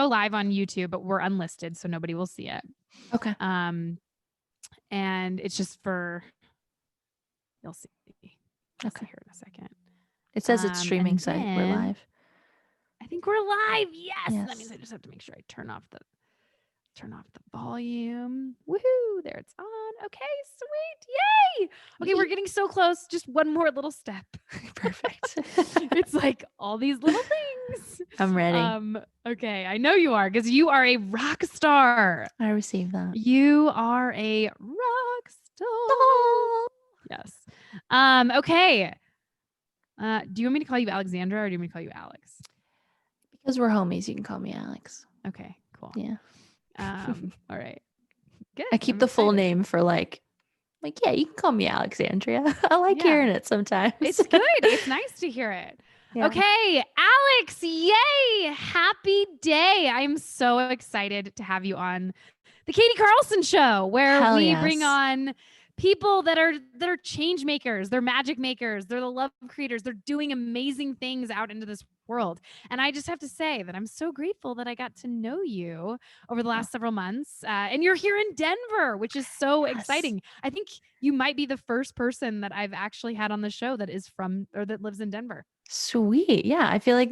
go live on YouTube, but we're unlisted, so nobody will see it. Okay. And it's just for, you'll see. I'll see here in a second. It says it's streaming, so we're live. I think we're live. Yes. Yes. That means I just have to make sure I turn off the volume. Woohoo! There it's on. Okay, sweet. Yay! Okay, we're getting so close. Just one more little step. Perfect. It's like all these little things. I'm ready. Okay, I know you are, because you are a rock star. I received that. You are a rock star. Yes. Okay. Do you want me to call you Alexandra, or do you want me to call you Alex? Because we're homies, you can call me Alex. Okay, cool. Yeah. All right. Good. I keep the full name for like, yeah, you can call me Alexandria. I like hearing it sometimes. It's good. It's nice to hear it. Yeah. Okay, Alex, yay! Happy day. I'm so excited to have you on the Katie Carlson Show, where we bring on people that are change makers, they're magic makers, they're the love creators, they're doing amazing things out into this world. And I just have to say that I'm so grateful that I got to know you over the last several months. And you're here in Denver, which is so exciting. I think you might be the first person that I've actually had on the show that is from, or that lives in Denver. Sweet. Yeah. I feel like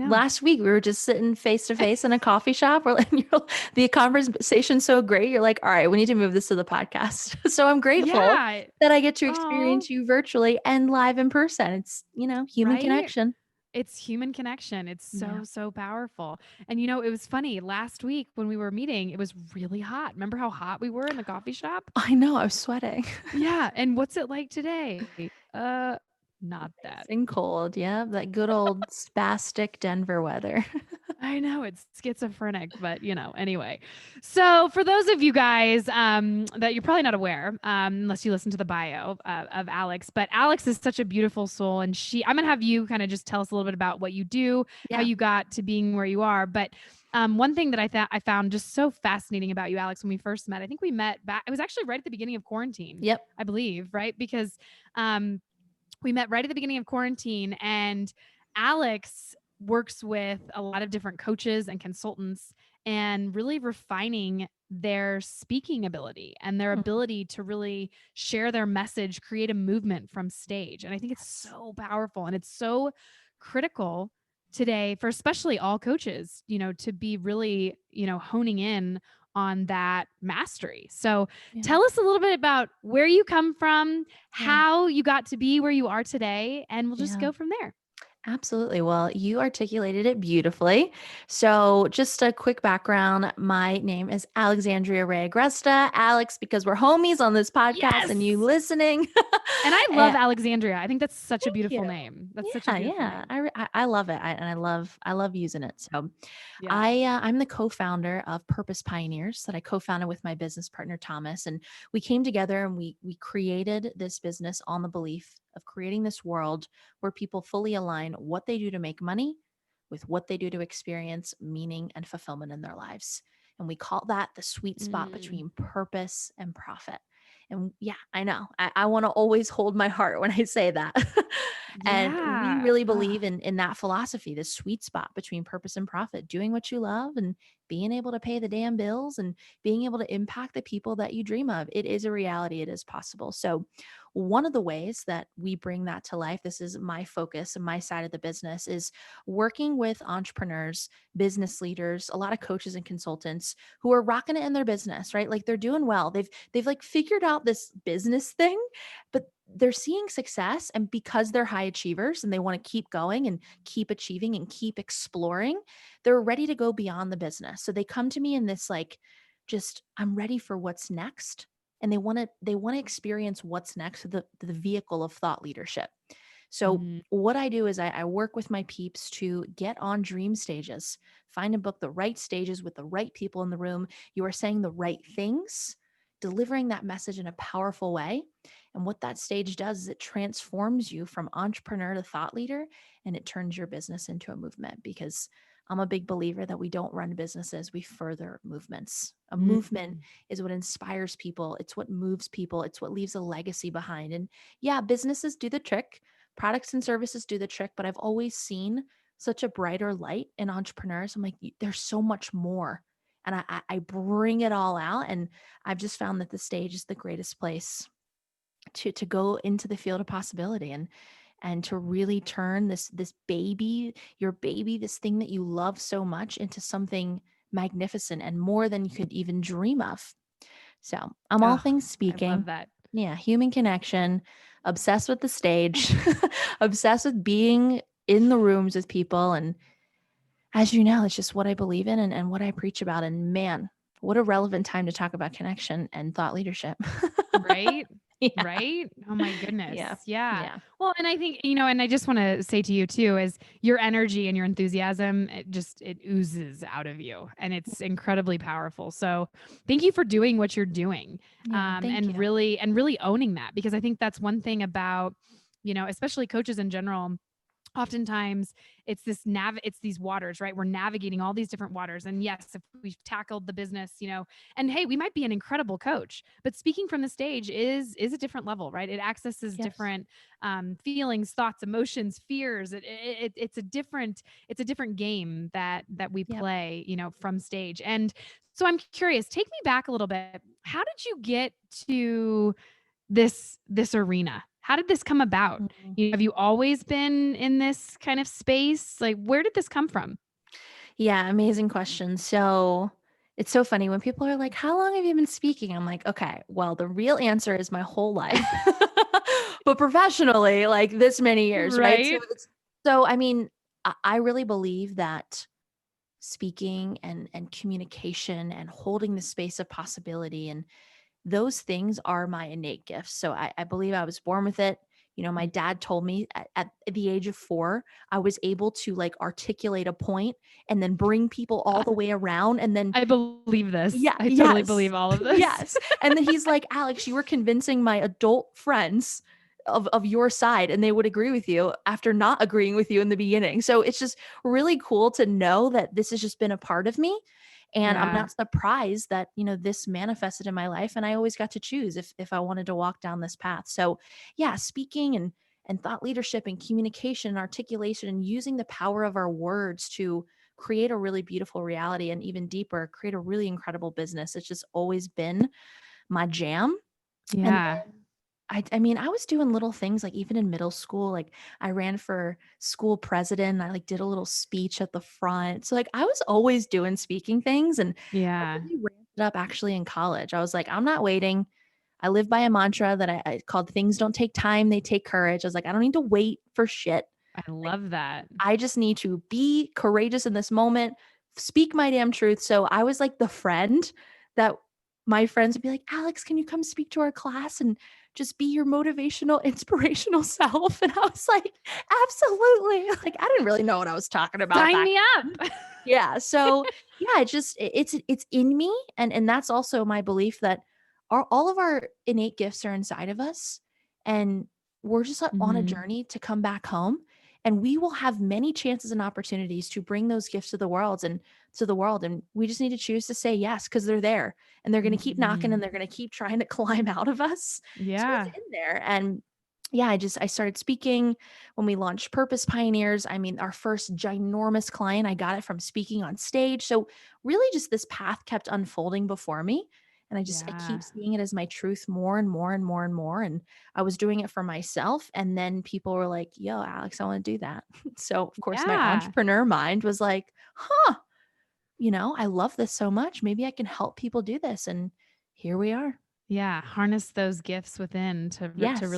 last week we were just sitting face to face in a coffee shop. The conversation's so great. You're like, all right, we need to move this to the podcast. So I'm grateful that I get to experience you virtually and live in person. It's, human connection. It's human connection. It's so powerful. And it was funny. Last week when we were meeting, it was really hot. Remember how hot we were in the coffee shop? I know. I was sweating. Yeah. And what's it like today? Not that. And cold. Yeah. That good old spastic Denver weather. I know, it's schizophrenic, but anyway. So for those of you guys that you're probably not aware, unless you listen to the bio of Alex, but Alex is such a beautiful soul, and I'm gonna have you kind of just tell us a little bit about what you do, how you got to being where you are. But one thing that I found just so fascinating about you, Alex, when we first met, I think we met back, it was actually right at the beginning of quarantine. Yep. I believe, right? Because we met right at the beginning of quarantine, and Alex works with a lot of different coaches and consultants and really refining their speaking ability and their ability to really share their message, create a movement from stage. And I think it's so powerful, and it's so critical today for especially all coaches, to be really, honing in on that mastery. So tell us a little bit about where you come from, how you got to be where you are today, and we'll just go from there. Absolutely. Well, you articulated it beautifully. So just a quick background. My name is Alexandria Agresta. Alex, because we're homies on this podcast and you listening. And I love Alexandria. I think that's such a beautiful name. That's such a beautiful name. I love it. I love using it. So I'm the co-founder of Purpose Pioneers that I co-founded with my business partner, Thomas. And we came together and we created this business on the belief of creating this world where people fully align what they do to make money with what they do to experience meaning and fulfillment in their lives. And we call that the sweet spot between purpose and profit. And I know I want to always hold my heart when I say that. And we really believe in that philosophy, the sweet spot between purpose and profit, doing what you love and being able to pay the damn bills and being able to impact the people that you dream of. It is a reality. It is possible. So one of the ways that we bring that to life, this is my focus and my side of the business, is working with entrepreneurs, business leaders, a lot of coaches and consultants who are rocking it in their business, right? Like they're doing well. They've like figured out this business thing, but they're seeing success. And because they're high achievers and they want to keep going and keep achieving and keep exploring, they're ready to go beyond the business. So they come to me in this I'm ready for what's next. And they want to experience what's next, the vehicle of thought leadership. So what I do is I work with my peeps to get on dream stages, find and book the right stages with the right people in the room. You are saying the right things, delivering that message in a powerful way. And what that stage does is it transforms you from entrepreneur to thought leader, and it turns your business into a movement, because I'm a big believer that we don't run businesses, we further movements. A movement is what inspires people. It's what moves people. It's what leaves a legacy behind. And businesses do the trick. Products and services do the trick, but I've always seen such a brighter light in entrepreneurs. I'm like, there's so much more. And I bring it all out. And I've just found that the stage is the greatest place to go into the field of possibility and to really turn this baby, your baby, this thing that you love so much into something magnificent and more than you could even dream of. So I'm all Oh, things I love speaking. that. Yeah, human connection, obsessed with the stage, obsessed with being in the rooms with people. And as you know, it's just what I believe in and what I preach about. And man, what a relevant time to talk about connection and thought leadership. Right? Yeah. Right? Oh my goodness. Yeah. Yeah. Yeah. Well, and I think, and I just want to say to you too, is your energy and your enthusiasm, it oozes out of you and it's incredibly powerful. So thank you for doing what you're doing. Yeah. Thank you. And really owning that, because I think that's one thing about, especially coaches in general. Oftentimes it's these waters, right? We're navigating all these different waters. And yes, if we've tackled the business, and hey, we might be an incredible coach, but speaking from the stage is a different level, right? It accesses Yes. different feelings, thoughts, emotions, fears. It's a different game that we Yep. play, from stage. And so I'm curious, take me back a little bit. How did you get to this arena? How did this come about? Mhm. Have you always been in this kind of space? Like, where did this come from? Yeah, amazing question. So it's so funny when people are like, "How long have you been speaking?" I'm like, "Okay, well, the real answer is my whole life." But professionally, like this many years, right? Right? So I mean, I really believe that speaking and communication and holding the space of possibility and those things are my innate gifts. So I believe I was born with it. My Mm. dad told me at the age of 4, I was able to like articulate a point and then bring people all Uh, the way around. And then, I believe this. yeah, I totally yes, believe all of this. yes. And then he's like, Alex, you were convincing my adult friends of your side and they would agree with you after not agreeing with you in the beginning. So it's just really cool to know that this has just been a part of me. And I'm Yeah. not surprised that, this manifested in my life and I always got to choose if I wanted to walk down this path. So, yeah, speaking and thought leadership and communication and articulation and using the power of our words to create a really beautiful reality and even deeper, create a really incredible business. It's just always been my jam. And Yeah. I mean, I was doing little things like even in middle school, like I ran for school president. I like did a little speech at the front. So like I was always doing speaking things and I Yeah. really ramped it up actually in college. I was like, I'm not waiting. I live by a mantra that I called things don't take time, they take courage. I was like, I don't need to wait for shit. I Like love that. I just need to be courageous in this moment, speak my damn truth. So I was like the friend that my friends would be like, Alex, can you come speak to our class and just be your motivational, inspirational self? And I was like, absolutely. Like, I didn't really know what I was talking about Sign back me up. then. Yeah. So yeah, it's in me. And that's also my belief that all of our innate gifts are inside of us. And we're just on a Mhm. journey to come back home and we will have many chances and opportunities to bring those gifts to the world and we just need to choose to say yes because they're there and they're going to keep knocking Mhm. and they're going to keep trying to climb out of us. So it's Yeah. in there. And yeah, I started speaking when we launched Purpose Pioneers. I mean, our first ginormous client, I got it from speaking on stage. So really just this path kept unfolding before me. And I Yeah. keep seeing it as my truth more and more and more and more. And I was doing it for myself. And then people were like, yo, Alex, I want to do that. So of course my Yeah. entrepreneur mind was like, huh, I love this so much. Maybe I can help people do this. And here we are. Yeah, harness those gifts within Yes. to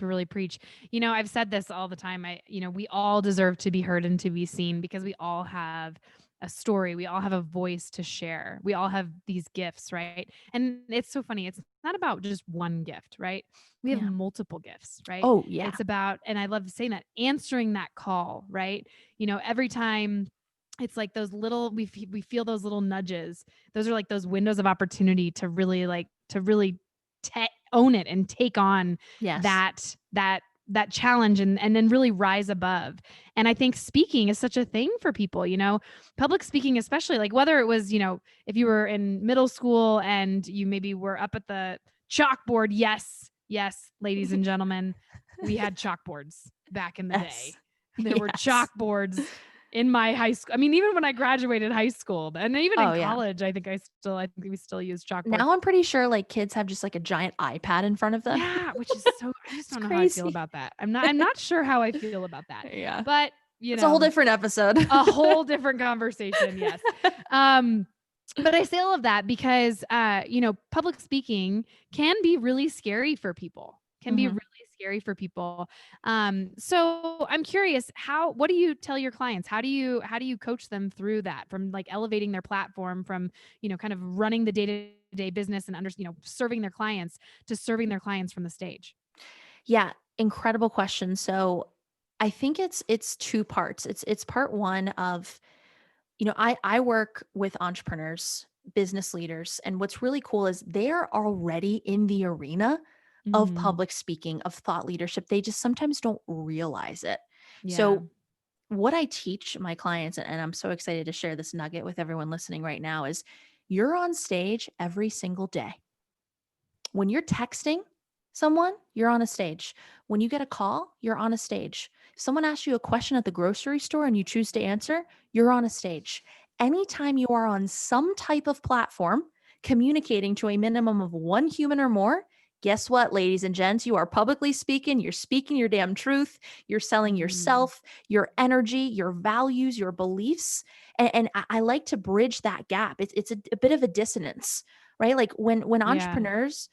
really preach. I've said this all the time. We all deserve to be heard and to be seen because we all have a story. We all have a voice to share. We all have these gifts, right? And it's so funny. It's not about just one gift, right? We have Yeah. multiple gifts, right? Oh, yeah. It's about, and I love saying that, answering that call, right? Every time it's like those little we feel those little nudges. Those are like those windows of opportunity to really own it and take on Yes. that challenge and then really rise above. And I think speaking is such a thing for people, public speaking, especially, like whether it was, if you were in middle school and you maybe were up at the chalkboard. Yes, ladies and gentlemen, we had chalkboards back in the day. Yes. There were Yes. chalkboards in my high school. I mean, even when I graduated high school and even in Oh yeah. college, I think we still use chalkboard. Now I'm pretty sure like kids have just like a giant iPad in front of them. Yeah, which is so, I just It's don't know how I feel crazy. about that. I'm not sure how I feel about that, Yeah. but It's a whole different episode. a whole different conversation. Yes. Um, but I say all of that because, public speaking can be really scary for people, can be Mhm. really scary for people. So I'm curious, what do you tell your clients? How do you coach them through that, from like elevating their platform from, kind of running the day-to-day business and serving their clients, to serving their clients from the stage? Yeah, incredible question. So I think it's two parts. It's part one of, I work with entrepreneurs, business leaders, and what's really cool is they're already in the arena of Mhm. public speaking, of thought leadership. They just sometimes don't realize it. Yeah. So what I teach my clients, and I'm so excited to share this nugget with everyone listening right now, is you're on stage every single day. When you're texting someone, you're on a stage. When you get a call, you're on a stage. If someone asks you a question at the grocery store and you choose to answer, you're on a stage. Anytime you are on some type of platform communicating to a minimum of one human or more, guess what, ladies and gents? You are publicly speaking, you're speaking your damn truth, you're selling Mm. yourself, your energy, your values, your beliefs. And I like to bridge that gap. It's a bit of a dissonance, right? Like when Yeah. entrepreneurs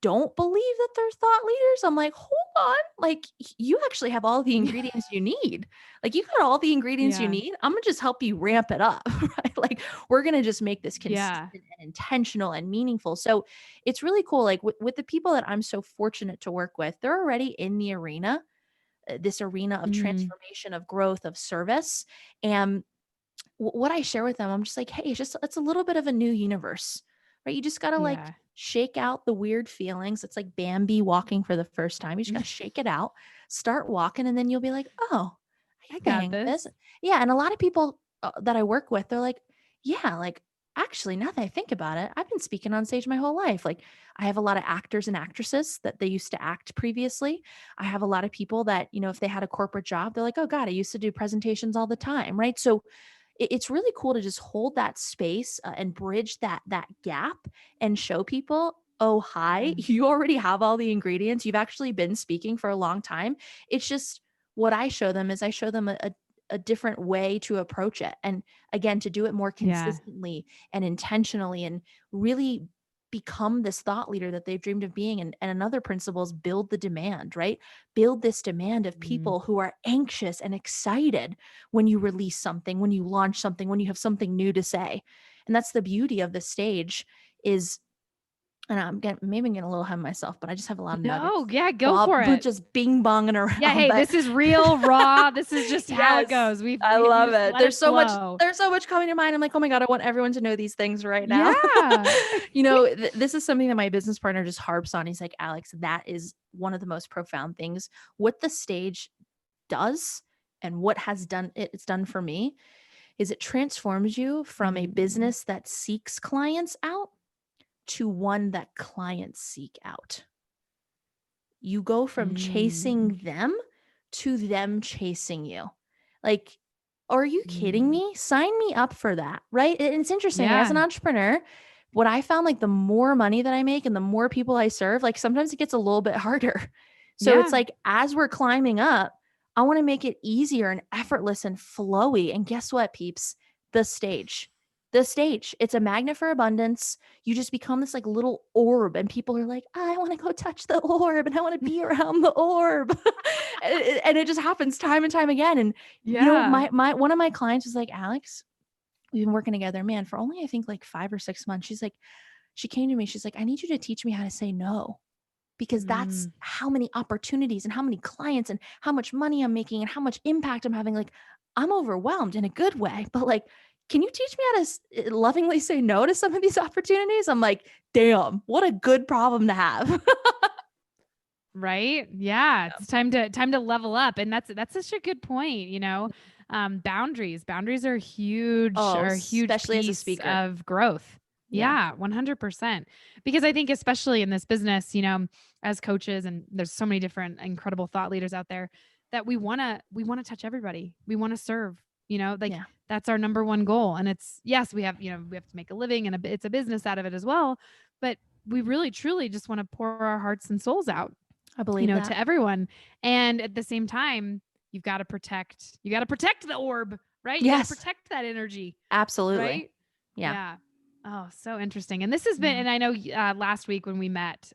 don't believe that they're thought leaders, I'm like, hold on, like you actually have all the ingredients you need. Like you got all the ingredients you Yeah. need. I'm gonna just help you ramp it up, right? Like we're gonna just make this consistent Yeah. and intentional and meaningful. So it's really cool. Like with the people that I'm so fortunate to work with, they're already in the arena, this arena of Mhm. transformation, of growth, of service. And what I share with them, I'm just like, hey, it's a little bit of a new universe, right? You just got to like Yeah. shake out the weird feelings. It's like Bambi walking for the first time. You just got to shake it out, start walking, and then you'll be like, oh, I I get the got hang of this. this. Yeah. And a lot of people that I work with, they're like, yeah, like actually, now that I think about it, I've been speaking on stage my whole life. Like I have a lot of actors and actresses that they used to act previously. I have a lot of people that, if they had a corporate job, they're like, oh God, I used to do presentations all the time. Right. So it's really cool to just hold that space and bridge that gap and show people, oh hi, Yeah. you already have all the ingredients, you've actually been speaking for a long time. It's just what I show them is I show them a different way to approach it, and again, to do it more Yeah. consistently and intentionally, and really become this thought leader that they've dreamed of being. And another principle is build the demand, right? Build this demand of Mm. people who are anxious and excited when you release something, when you launch something, when you have something new to say. And that's the beauty of the stage is, and maybe I'm getting a little ahead of myself, but I just have a lot of No, nuggets. yeah, So go I'll for it. just bing bonging Yeah, around, hey, but this is real, raw. This is just how it yes, goes. We I we we love just it. let it flow. There's so much coming to mind. I'm like, oh my God, I want everyone to know these things right now. Yeah. This is something that my business partner just harps on. He's like, Alex, that is one of the most profound things. What the stage does and what has done it's done for me is it transforms you from a Mm. business that seeks clients out to one that clients seek out. You go from Mm. chasing them to them chasing you. Like, are you kidding Mm. me? Sign me up for that, right? And it's interesting. As Yeah. an entrepreneur, what I found, like the more money that I make and the more people I serve, like sometimes it gets a little bit harder. So it's Yeah. like as we're climbing up, I want to make it easier and effortless and flowy. And guess what, peeps? The stage. The stage. It's a magnet for abundance. You just become this like little orb, and people are like, I want to go touch the orb and I want to be around the orb. And it just happens time and time again. And Yeah. my one of my clients was like, Alex, we've been working together, man, for only I think like 5 or 6 months. She's like, she came to me, she's like, I need you to teach me how to say no, because that's Mm. how many opportunities and how many clients and how much money I'm making and how much impact I'm having. Like, I'm overwhelmed in a good way, but like, can you teach me how to lovingly say no to some of these opportunities? I'm like, damn, what a good problem to have. Right? Yeah, it's time to level up, and that's such a good point, boundaries. Boundaries Oh, are a huge especially as a piece speaker. of growth. Yeah. Yeah, 100%. Because I think especially in this business, as coaches, and there's so many different incredible thought leaders out there, that we want to touch everybody. We want to serve. like Yeah. that's our number one goal. And it's, yes, we have, we have to make a living and it's a business out of it as well. But we really, truly just want to pour our hearts and souls out, I believe that. to everyone. And at the same time, you got to protect the orb, right? You got to Yes, protect that energy, absolutely. right? Yeah. Yeah. Oh, so interesting. And this has been, Yeah. and I know last week when we met,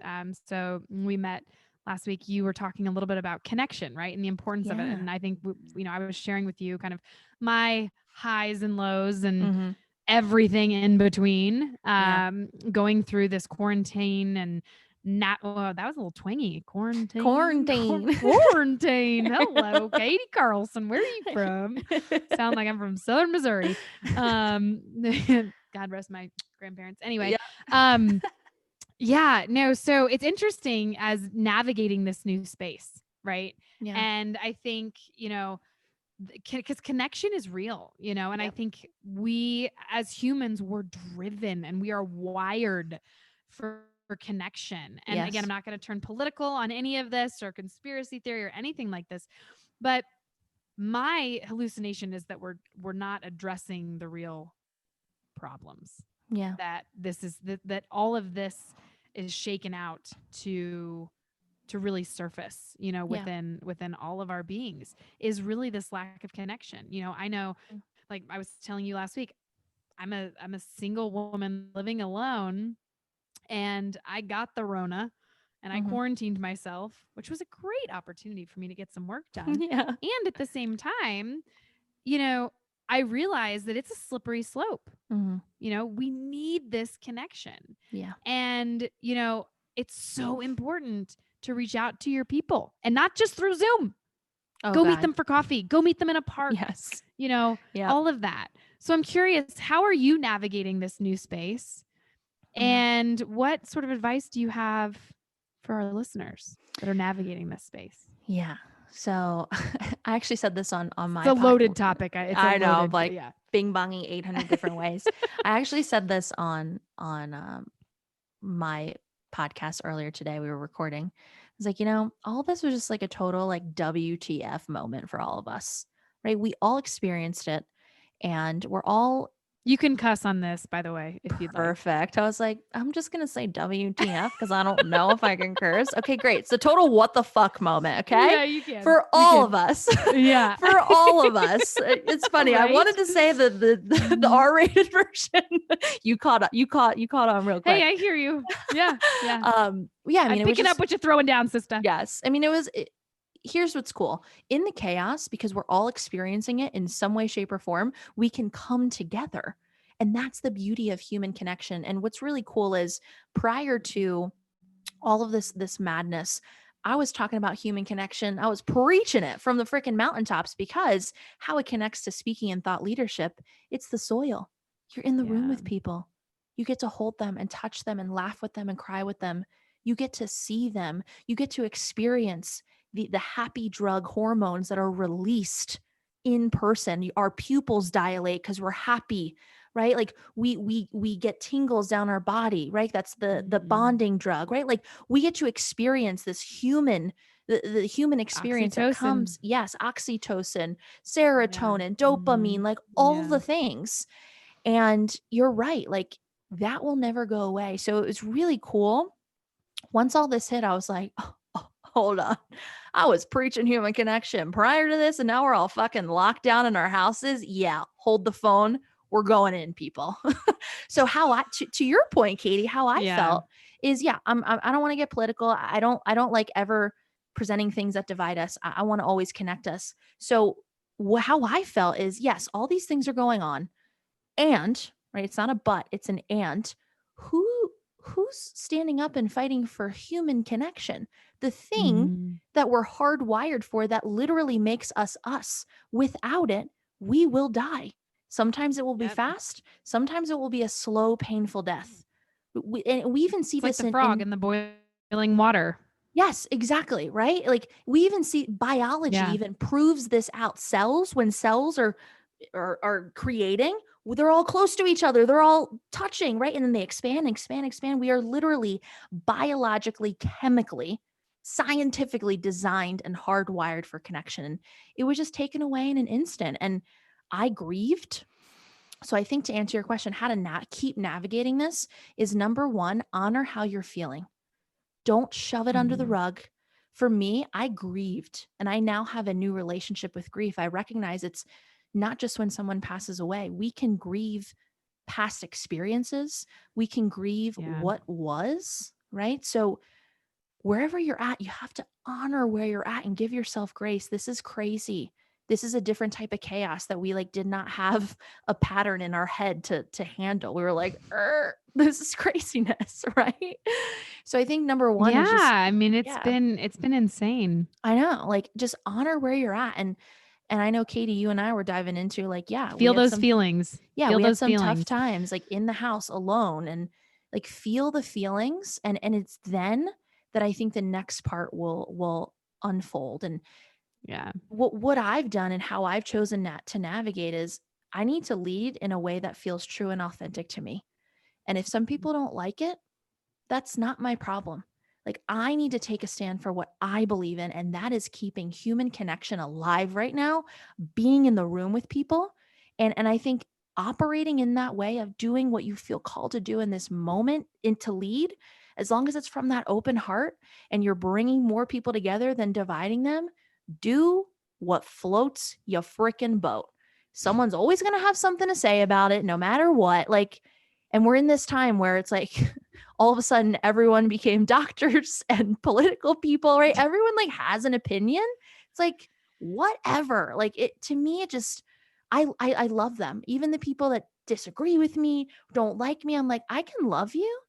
so when we met last week, you were talking a little bit about connection, right? And the importance of it. Yeah. And I think, I was sharing with you kind of my highs and lows and Mm-hmm. everything in between, Yeah. going through this quarantine and not, oh, that was a little twangy. Quarantine. Quarantine. Hello, Katie Carlson. Where are you from? Sound like I'm from Southern Missouri. Um, God rest my grandparents. Anyway, Yeah. um, yeah, no. So it's interesting as navigating this new space, right? Yeah. And I think, because connection is real, and I Yep. think we as humans were driven and we are wired for connection. And again, I'm Yes. not going to turn political on any of this or conspiracy theory or anything like this, but my hallucination is that we're not addressing the real problems, Yeah. that this is that all of this is shaken out to really surface, Yeah. within all of our beings, is really this lack of connection. I know, like I was telling you last week, I'm a single woman living alone, and I got the Rona and I Mm-hmm. quarantined myself, which was a great opportunity for me to get some work done. Yeah. And at the same time, you know, I realized that it's a slippery slope. Mm-hmm. We need this connection. Yeah. And, it's so important to reach out to your people, and not just through Zoom. Oh Go meet God. them for coffee, go meet them in a park, Yes. Yep. all of that. So I'm curious, how are you navigating this new space? Yeah. And what sort of advice do you have for our listeners that are navigating this space? Yeah. So I actually said this on It's my a loaded podcast. topic. It's a I know, loaded, like yeah. bing bonging 800 different ways. I actually said this on my podcast earlier today. We were recording. I was like, all this was just like a total like WTF moment for all of us, right? We all experienced it, and we're all You can cuss on this, by the way, if you'd like. perfect. I was like, I'm just gonna say WTF because I don't know if I can curse. Okay, great. It's a total what the fuck moment. Okay, Yeah, you can. for You all can. of us. Yeah. For all of us. It's funny. I Right? wanted to say the R-rated version. You caught on real quick. Hey, I hear you. Yeah. Yeah. Yeah. I mean, I'm it was picking up just what you're throwing down, sister. yes. I mean, here's what's cool in the chaos, because we're all experiencing it in some way, shape, or form. We can come together. And that's the beauty of human connection. And what's really cool is prior to all of this madness, I was talking about human connection. I was preaching it from the freaking mountaintops, because how it connects to speaking and thought leadership, it's the soil. You're in the room Yeah. with people. You get to hold them and touch them and laugh with them and cry with them. You get to see them. You get to experience the happy drug hormones that are released in person. Our pupils dilate because we're happy, right? Like we get tingles down our body, right? That's the bonding drug, right? Like we get to experience this the human experience that Oxytocin. comes, yes, oxytocin, serotonin, Yeah. dopamine, like all Yeah. the things. And you're right, like that will never go away. So it was really cool. Once all this hit, I was like, oh, hold on. I was preaching human connection prior to this, and now we're all fucking locked down in our houses. Yeah, hold the phone. We're going in, people. So how to your point, Katie, how I Yeah. felt is, yeah, I don't want to get political. I don't like ever presenting things that divide us. I want to always connect us. So how I felt is, yes, all these things are going on, and right, it's not a but, it's an and. Who's standing up and fighting for human connection, the thing Mhm. that we're hardwired for, that literally makes us us? Without it, we will die. Sometimes it will be Yep. fast, sometimes it will be a slow, painful death. And we even see It's like this the frog in in the boiling water. yes, exactly, right? Like we even see biology Yeah. even proves this out. Cells, when cells are creating, they're all close to each other, they're all touching, right? And then they expand. We are literally biologically, chemically, scientifically designed and hardwired for connection. And it was just taken away in an instant. And I grieved. So I think to answer your question, how to keep navigating this is number one, honor how you're feeling. Don't shove it under the Mhm. rug. For me, I grieved and I now have a new relationship with grief. I recognize it's not just when someone passes away. We can grieve past experiences. We can grieve Yeah. what was, right? So wherever you're at, you have to honor where you're at and give yourself grace. This is crazy. This is a different type of chaos that we like did not have a pattern in our head to handle. We were like, this is craziness, right? So I think number one Yeah, is just, I mean, yeah, it's been insane. I know, like just honor where you're at. And I know Katie, you and I were diving into like, Feel those feelings. Feel we had those some tough feelings. times like in the house alone and like feel the feelings and it's then that I think the next part will unfold. And Yeah. what I've done and how I've chosen to navigate is I need to lead in a way that feels true and authentic to me. And if some people don't like it, that's not my problem. Like, I need to take a stand for what I believe in, and that is keeping human connection alive right now, being in the room with people. And I think operating in that way of doing what you feel called to do in this moment and to lead, as long as it's from that open heart and you're bringing more people together than dividing them, do what floats your freaking boat. Someone's always going to have something to say about it, no matter what. Like, and we're in this time where it's like, all of a sudden everyone became doctors and political people, right? Everyone like has an opinion. It's like whatever. Like it to me, it just I love them. Even the people that disagree with me, don't like me, I'm like, I can love you.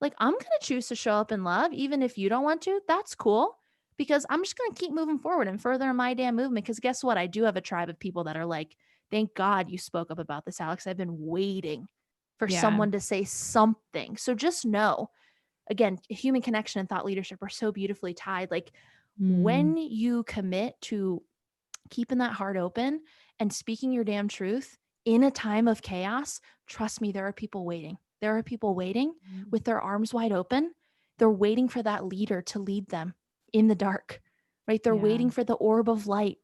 Like I'm gonna choose to show up in love, even if you don't want to. That's cool. Because I'm just gonna keep moving forward and further my damn movement. Because guess what? I do have a tribe of people that are like, thank God you spoke up about this, Alex. I've been waiting for Yeah. someone to say something. So just know, again, human connection and thought leadership are so beautifully tied. Like Mm. when you commit to keeping that heart open and speaking your damn truth in a time of chaos, trust me, there are people waiting. There are people waiting with their arms wide open. They're waiting for that leader to lead them in the dark, right? They're Yeah. waiting for the orb of light,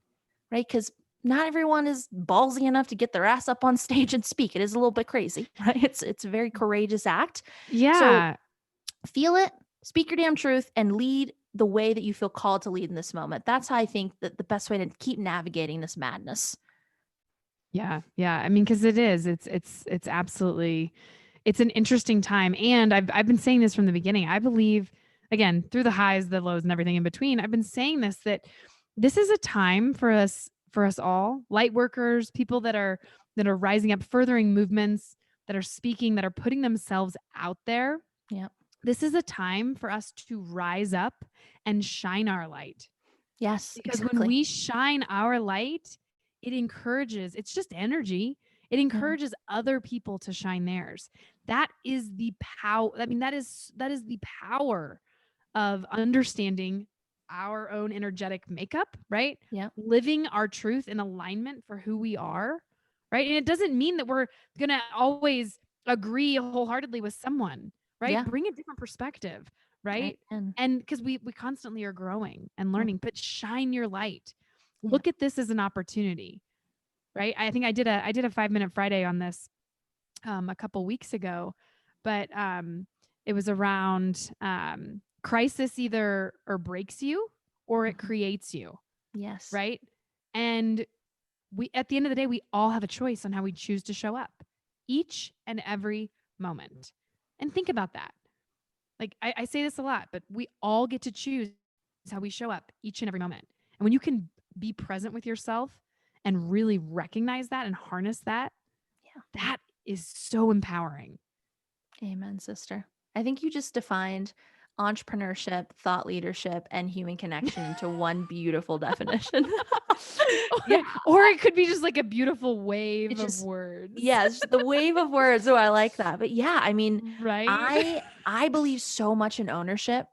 right? Because not everyone is ballsy enough to get their ass up on stage and speak. It is a little bit crazy, right? It's a very courageous act. So Yeah. feel it, speak your damn truth, and lead the way that you feel called to lead in this moment. That's how I think that the best way to keep navigating this madness. Yeah. Yeah. I mean, because it is. It's absolutely it's an interesting time. And I've been saying this from the beginning. I believe, again, through the highs, the lows, and everything in between, I've been saying this that this is a time for us all, light workers, people that are rising up, furthering movements, that are speaking, that are putting themselves out there. Yep. This is a time for us to rise up and shine our light. Yes, Because when exactly. we shine our light, it encourages, it's just energy. It Yeah. encourages other people to shine theirs. That is the power. I mean, that is the power of understanding our own energetic makeup, right? Yep. Living our truth in alignment for who we are, right? And it doesn't mean that we're going to always agree wholeheartedly with someone, right? Yeah. Bring a different perspective, right? Amen. And because we constantly are growing and Yep. learning, but shine your light. Yep. Look at this as an opportunity, right? I think I did a 5 minute Friday on this a couple weeks ago, but it was around crisis either or breaks you or it Mhm. creates you, Yes. right? And we at the end of the day, we all have a choice on how we choose to show up each and every moment. And think about that. Like I say this a lot, but we all get to choose how we show up each and every moment. And when you can be present with yourself and really recognize that and harness that, Yeah. that is so empowering. Amen, sister. I think you just defined entrepreneurship, thought leadership, and human connection into one beautiful definition. Yeah. Or it could be just like a beautiful wave It's of just words. yeah, it's just the wave of words. Oh, I like that. But yeah, I mean, Right? I believe so much in ownership.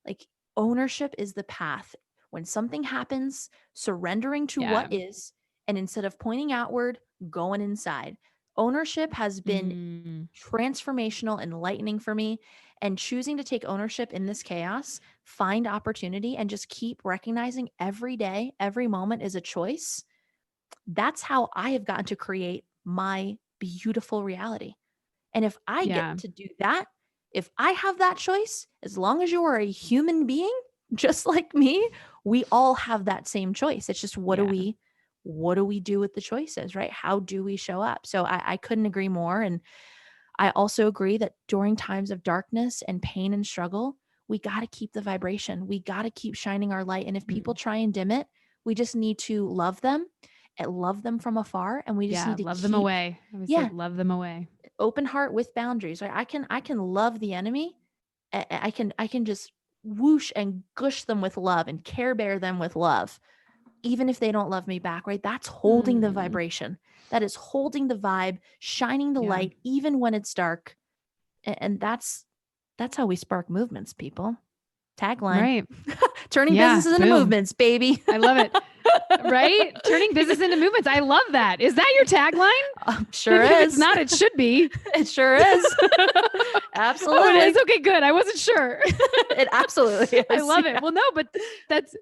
Like ownership is the path. When something happens, surrendering to what Yeah. is, and instead of pointing outward, going inside. Ownership has been Mm, transformational, enlightening for me. And choosing to take ownership in this chaos, find opportunity, and just keep recognizing every day, every moment is a choice. That's how I have gotten to create my beautiful reality. And if I get Yeah. to do that, if I have that choice, as long as you are a human being, just like me, we all have that same choice. It's just Yeah. what do we do with the choices, right? How do we show up? So I couldn't agree more. And I also agree that during times of darkness and pain and struggle, we got to keep the vibration. We got to keep shining our light. And if people Mm. try and dim it, we just need to love them and love them from afar. And we just Yeah. need to Love them keep, away. I would say yeah, love them away. open heart with boundaries, right? I can love the enemy. I can just whoosh and gush them with love and care bear them with love, even if they don't love me back, right? That's holding the Mm. vibration. That is holding the vibe, shining the Yeah. light, even when it's dark. And that's how we spark movements, people. Tagline. Right. Turning Yeah. businesses into Boom. movements, baby. I love it. Right? Turning business into movements. I love that. Is that your tagline? Sure If it's is. not, it should be. It sure is. Oh, it is. Absolutely. Okay, good. I wasn't sure. It absolutely is. I love it. Yeah. Well, no, but that's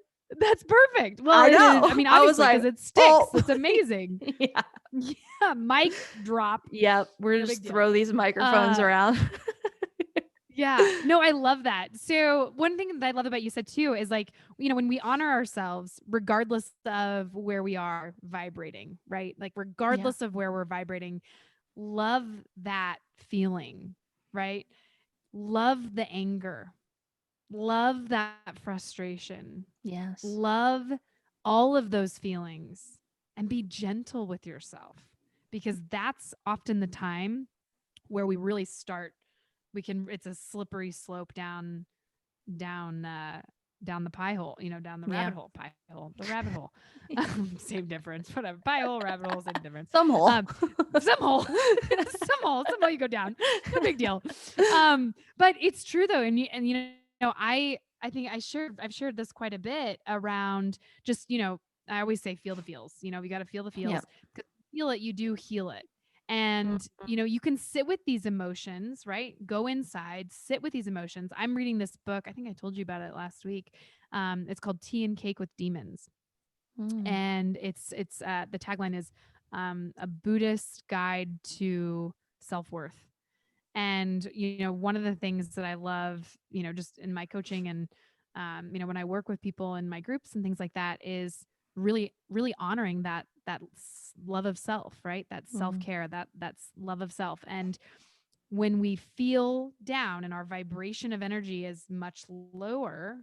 perfect. Well, I it is. know. I mean, I was obviously, because like, it sticks. oh, It's amazing. yeah. Yeah. Mic drop. Yep. We're No just big deal. throw these microphones around. Yeah. No, I love that. So one thing that I love about you said too is like, when we honor ourselves, regardless of where we are vibrating, right? Like Yeah. regardless of where we're vibrating, love that feeling, right? Love the anger, love that frustration, Yes. love all of those feelings and be gentle with yourself because that's often the time where we really start it's a slippery slope down down the pie hole, down the Yeah. rabbit hole. Same difference, whatever. Pie hole, rabbit hole, same difference. Some hole. Some hole, some hole you go down. No big deal. But it's true though, I think I've shared this quite a bit around just I always say feel the feels. We got to feel the feels Yep. because feel it, you do heal it. And Mhm. you can sit with these emotions, right? Go inside, sit with these emotions. I'm reading this book. I think I told you about it last week. It's called Tea and Cake with Demons, Mm. and it's the tagline is a Buddhist guide to self-worth. And one of the things that I love, just in my coaching and when I work with people in my groups and things like that, is really really honoring that love of self, right? That Mm. self-care, that's love of self. And when we feel down and our vibration of energy is much lower,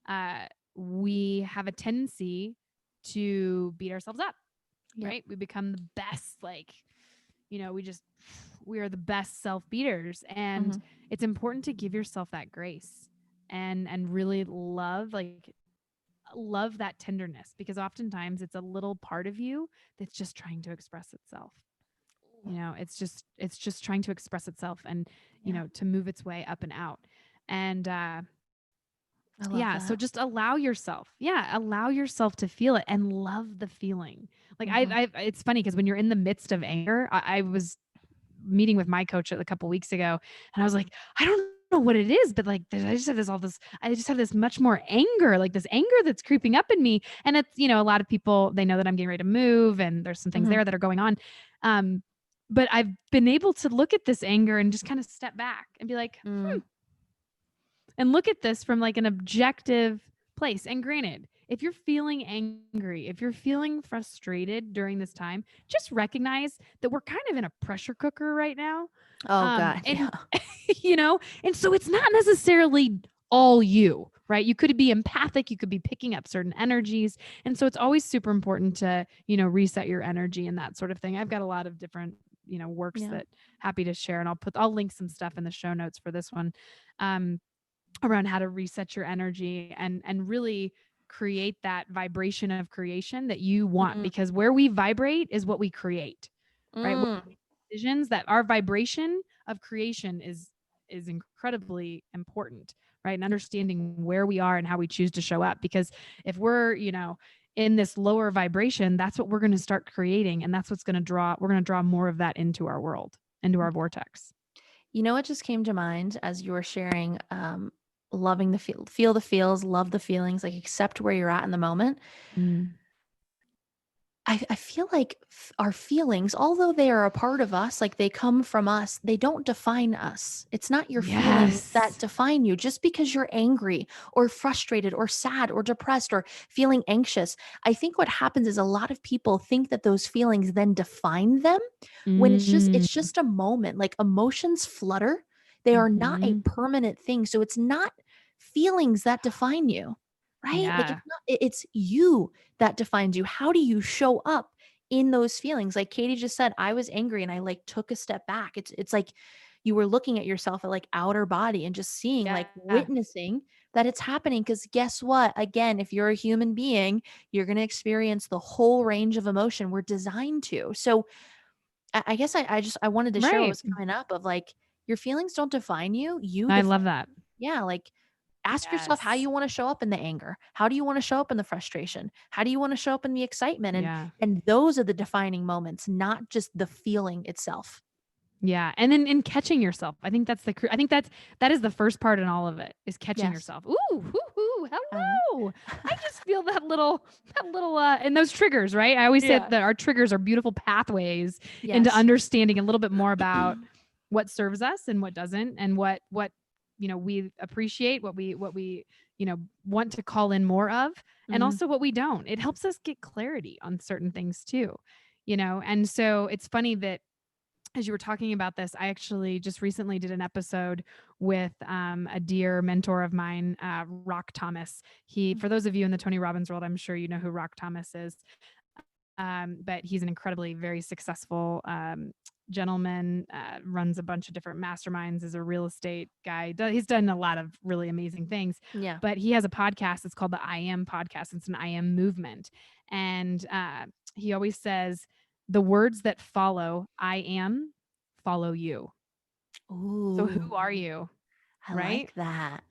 uh, we have a tendency to beat ourselves up, Yep. right? We become the best, like, we are the best self beaters. And Mhm. it's important to give yourself that grace and really love that tenderness, because oftentimes it's a little part of you that's just trying to express itself. It's just trying to express itself and Yeah. to move its way up and out. And I love yeah, so that. just allow yourself to feel it and love the feeling. Like Mhm. it's funny because when you're in the midst of anger, I was meeting with my coach a couple weeks ago, and I was like, I don't know what it is, but like I just have this much more anger, like this anger that's creeping up in me. And it's, a lot of people, they know that I'm getting ready to move and there's some things Mhm. there that are going on. Um, but I've been able to look at this anger and just kind of step back and be like, Mm. and look at this from like an objective place. And granted, if you're feeling angry, if you're feeling frustrated during this time, just recognize that we're kind of in a pressure cooker right now. Oh God. Yeah. And and so it's not necessarily all you, right? You could be empathic, you could be picking up certain energies. And so it's always super important to, reset your energy and that sort of thing. I've got a lot of different, works Yeah. that happy to share, and I'll link some stuff in the show notes for this one. Around how to reset your energy and really create that vibration of creation that you want, Mm. because where we vibrate is what we create, right? When Mm. we make decisions, that our vibration of creation is incredibly important, right? And understanding where we are and how we choose to show up, because if we're in this lower vibration, that's what we're going to start creating, and that's what's going to we're going to draw more of that into our world, into our vortex. You know what just came to mind as you were sharing, loving the feel the feels, love the feelings, like accept where you're at in the moment. Mm. I feel like our feelings, although they are a part of us, like they come from us, they don't define us. It's not your feelings that Yes. define you. Just because you're angry or frustrated or sad or depressed or feeling anxious, I think what happens is a lot of people think that those feelings then define them when it's Mm. just a moment. Like emotions flutter. They are not a Mhm. permanent thing. So it's not feelings that define you. Right? Like Yeah. it's not it's you that defines you. How do you show up in those feelings? Like Katie just said, I was angry and I like took a step back. It's like you were looking at yourself at like outer body and just seeing, like Yeah. witnessing that it's happening. Cause guess what? Again, if you're a human being, you're going to experience the whole range of emotion we're designed to. So I guess I wanted to share what Right. was coming up of like your feelings don't define you. You I define. love that. Yeah. Like ask yourself how Yes. you want to show up in the anger. How do you want to show up in the frustration? How do you want to show up in the excitement? Yeah. And those are the defining moments, not just the feeling itself. Yeah, and then in catching yourself, I think that's I think that is the first part in all of it, is catching Yes. yourself. Ooh, hoo, hoo, I hello. I just feel that little and those triggers, right? I always say Yeah. that our triggers are beautiful pathways into Yes. understanding a little bit more about what serves us and what doesn't, and what we appreciate, what we want to call in more of, and Mhm. also what we don't. It helps us get clarity on certain things too, and so it's funny that as you were talking about this, I actually just recently did an episode with a dear mentor of mine, Rock Thomas. For those of you in the Tony Robbins world, I'm sure you know who Rock Thomas is. But he's an incredibly very successful gentleman, runs a bunch of different masterminds, is a real estate guy. He's done a lot of really amazing things, Yeah. but he has a podcast. It's called the I Am Podcast. It's an I Am movement. And he always says, the words that follow I am follow you. So Ooh, who are you? I Right? like that.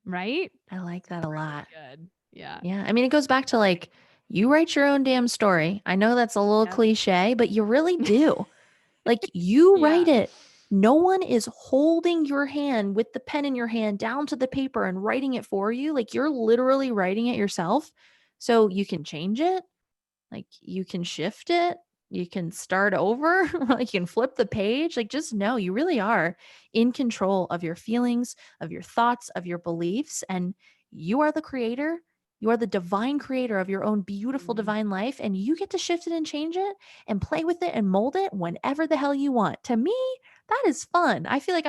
Right? I like that a Really lot. good. Yeah. Yeah. I mean, it goes back to like, you write your own damn story. I know that's a little Yep. cliche, but you really do. Like you write Yeah. it. No one is holding your hand with the pen in your hand down to the paper and writing it for you. Like you're literally writing it yourself. So you can change it, like you can shift it, you can start over, like you can flip the page. Like just know you really are in control of your feelings, of your thoughts, of your beliefs, and you are the creator. You are the divine creator of your own beautiful Mhm. divine life, and you get to shift it and change it and play with it and mold it whenever the hell you want. To me, that is fun. I feel like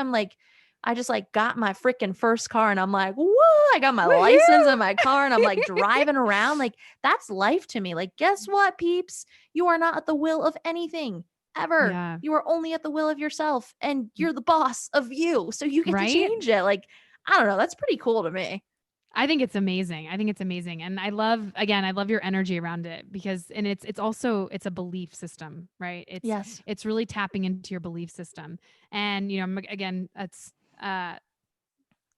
I just like got my freaking first car and I'm like, whoa, I got my license Woohoo! in my car and I'm like driving around. Like that's life to me. Like, guess what, peeps? You are not at the will of anything ever. Yeah. You are only at the will of yourself and you're the boss of you. So you get to Right? change it. Like, I don't know. That's pretty cool to me. I think it's amazing. I think it's amazing. And I love your energy around it, because and it's also it's a belief system, right? It's Yes. it's really tapping into your belief system. And again, that's uh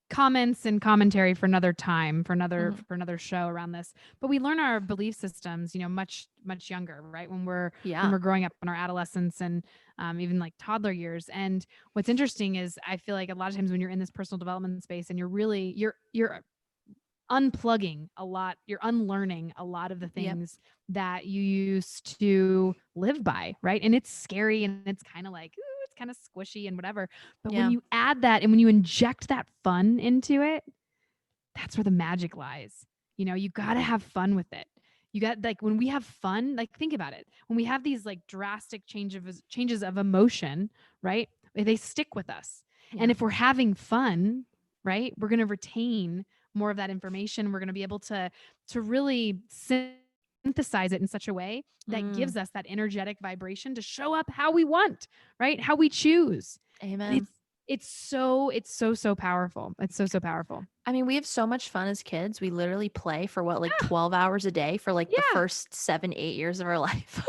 comments and commentary for another time, for another Mhm. for another show around this. But we learn our belief systems, much younger, right? When we're Yeah. growing up in our adolescence, and even like toddler years. And what's interesting is I feel like a lot of times when you're in this personal development space and you're unplugging a lot, you're unlearning a lot of the Yep. things that you used to live by, right? And it's scary, and it's kind of like, ooh, it's kind of squishy and whatever. But when Yeah. you add that and when you inject that fun into it, that's where the magic lies. You got to have fun with it. You got, like, when we have fun, like, think about it. When we have these like drastic changes of emotion, right? They stick with us. And Yeah. if we're having fun, right, we're going to retain more of that information. We're going to be able to really synthesize it in such a way that Mm. gives us that energetic vibration to show up how we want, right? How we choose. And Amen. it's so powerful. It's so powerful. I mean, we have so much fun as kids. We literally play for what, like 12 hours a day for like the Yeah. first 7, 8 years of our life.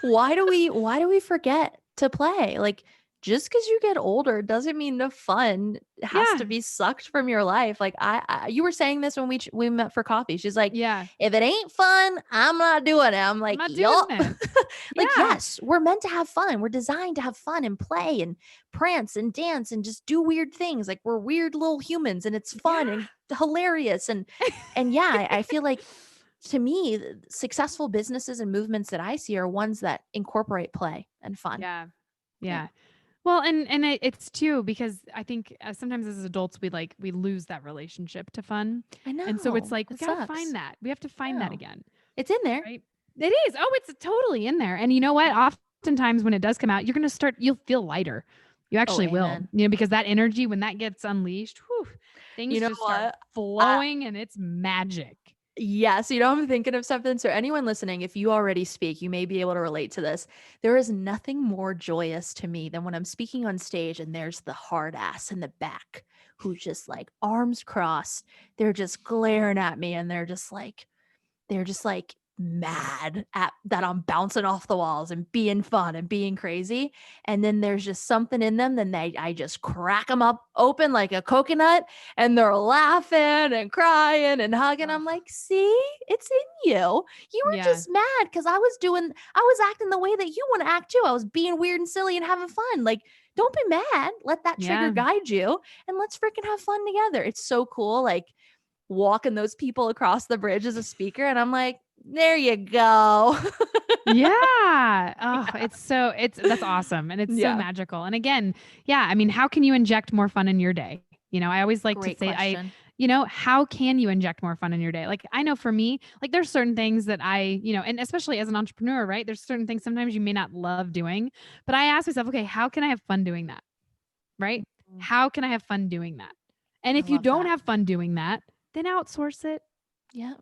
Why do we forget to play? Like just because you get older doesn't mean the fun has Yeah. to be sucked from your life. Like you were saying this when we met for coffee. She's like, Yeah. if it ain't fun, I'm not doing it. I'm I'm like, not doing yup. it. Like, Yeah. yes, we're meant to have fun. We're designed to have fun and play and prance and dance and just do weird things. Like we're weird little humans and it's fun Yeah. and hilarious. And yeah, I feel like to me, successful businesses and movements that I see are ones that incorporate play and fun. Yeah. Yeah. Yeah. Well, and it's too because I think sometimes as adults we lose that relationship to fun, I and so it's know. like we It got to find sucks. that. We have to find that No. again, It's in there. right? It is. Oh, it's totally in there. And you know what? Yeah. Oftentimes when it does come out, you'll feel lighter. You Oh, actually will, amen. because that energy when that gets unleashed, whew, You things know just start what? I, flowing, and it's magic. Yes, I'm thinking of something. So, anyone listening, if you already speak, you may be able to relate to this. There is nothing more joyous to me than when I'm speaking on stage and there's the hard ass in the back who's just like arms crossed. They're just glaring at me and they're just like mad at that I'm bouncing off the walls and being fun and being crazy. And then there's just something in them. Then I just crack them up open like a coconut and they're laughing and crying and hugging. Oh, I'm like, see, it's in you. You were yeah. just mad because I was acting the way that you want to act too. I was being weird and silly and having fun. Like, don't be mad. Let that trigger Yeah. guide you and let's freaking have fun together. It's so cool. Like, walking those people across the bridge as a speaker. And I'm like, there you go. Yeah. Oh, Yeah. that's awesome. And it's so Yeah. magical. And again, yeah, I mean, how can you inject more fun in your day? I always like to Great say, question. how can you inject more fun in your day? Like, I know for me, like there's certain things that and especially as an entrepreneur, right? There's certain things sometimes you may not love doing, but I ask myself, okay, how can I have fun doing that? Right? Mm, How can I have fun doing that? And I if you love don't that. have fun doing that, then outsource it, Yeah.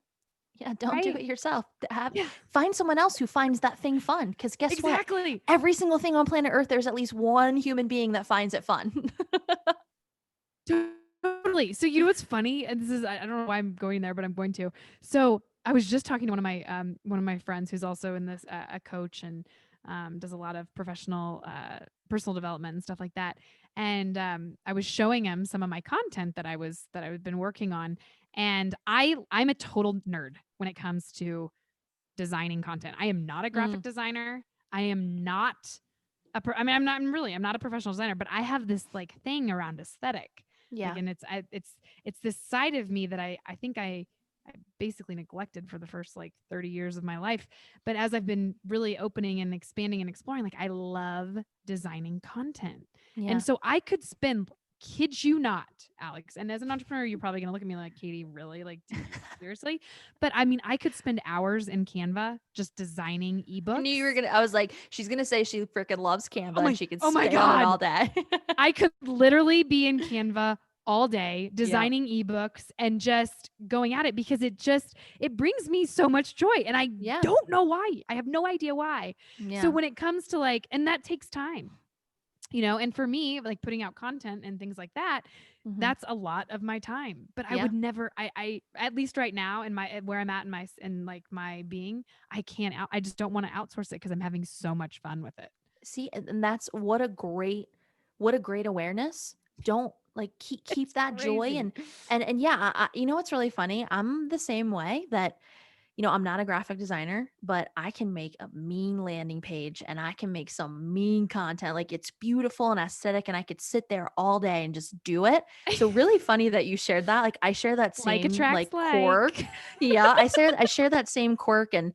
Yeah. Don't do right? it yourself. Yeah, Find someone else who finds that thing fun. Because guess what? exactly. Every single thing on planet Earth, there's at least one human being that finds it fun. Totally. So you know what's funny? And this is I don't know why I'm going there, but I'm going to. So I was just talking to one of my friends who's also in this a coach and does a lot of professional personal development and stuff like that. And I was showing him some of my content that I've been working on. And I'm a total nerd when it comes to designing content. I am not a graphic Mm, designer. I am not I'm not a professional designer, but I have this like thing around aesthetic. Like, yeah. and it's this side of me that I think I basically neglected for the first like 30 years of my life. But as I've been really opening and expanding and exploring, like I love designing content. And Yeah. so I could spend, kid you not, Alex. And as an entrepreneur, you're probably going to look at me like, Katie, really? Like, seriously? But I mean, I could spend hours in Canva just designing I knew you were ebooks. gonna. I was like, she's gonna say she freaking loves Canva and she could Oh my stay on it all God. day. I could literally be in Canva all day Yeah. designing ebooks and just going at it because it brings me so much joy and I Yeah. don't know why. I have no idea why. So Yeah. when it comes to like, and that takes time, and for me, like putting out content and things like that, Hmm. that's a lot of my time. But I Yeah. would never, I at least right now in my where I'm at in like my being, I just don't want to outsource it because I'm having so much fun with it. See, and that's what a great awareness. Don't like keep It's that joy crazy. and yeah, you know what's really funny? I'm the same way that I'm not a graphic designer, but I can make a mean landing page and I can make some mean content. Like it's beautiful and aesthetic and I could sit there all day and just do it. So really funny that you shared that. Like I share that Like same attracts like quirk. like. Yeah, I share that same quirk and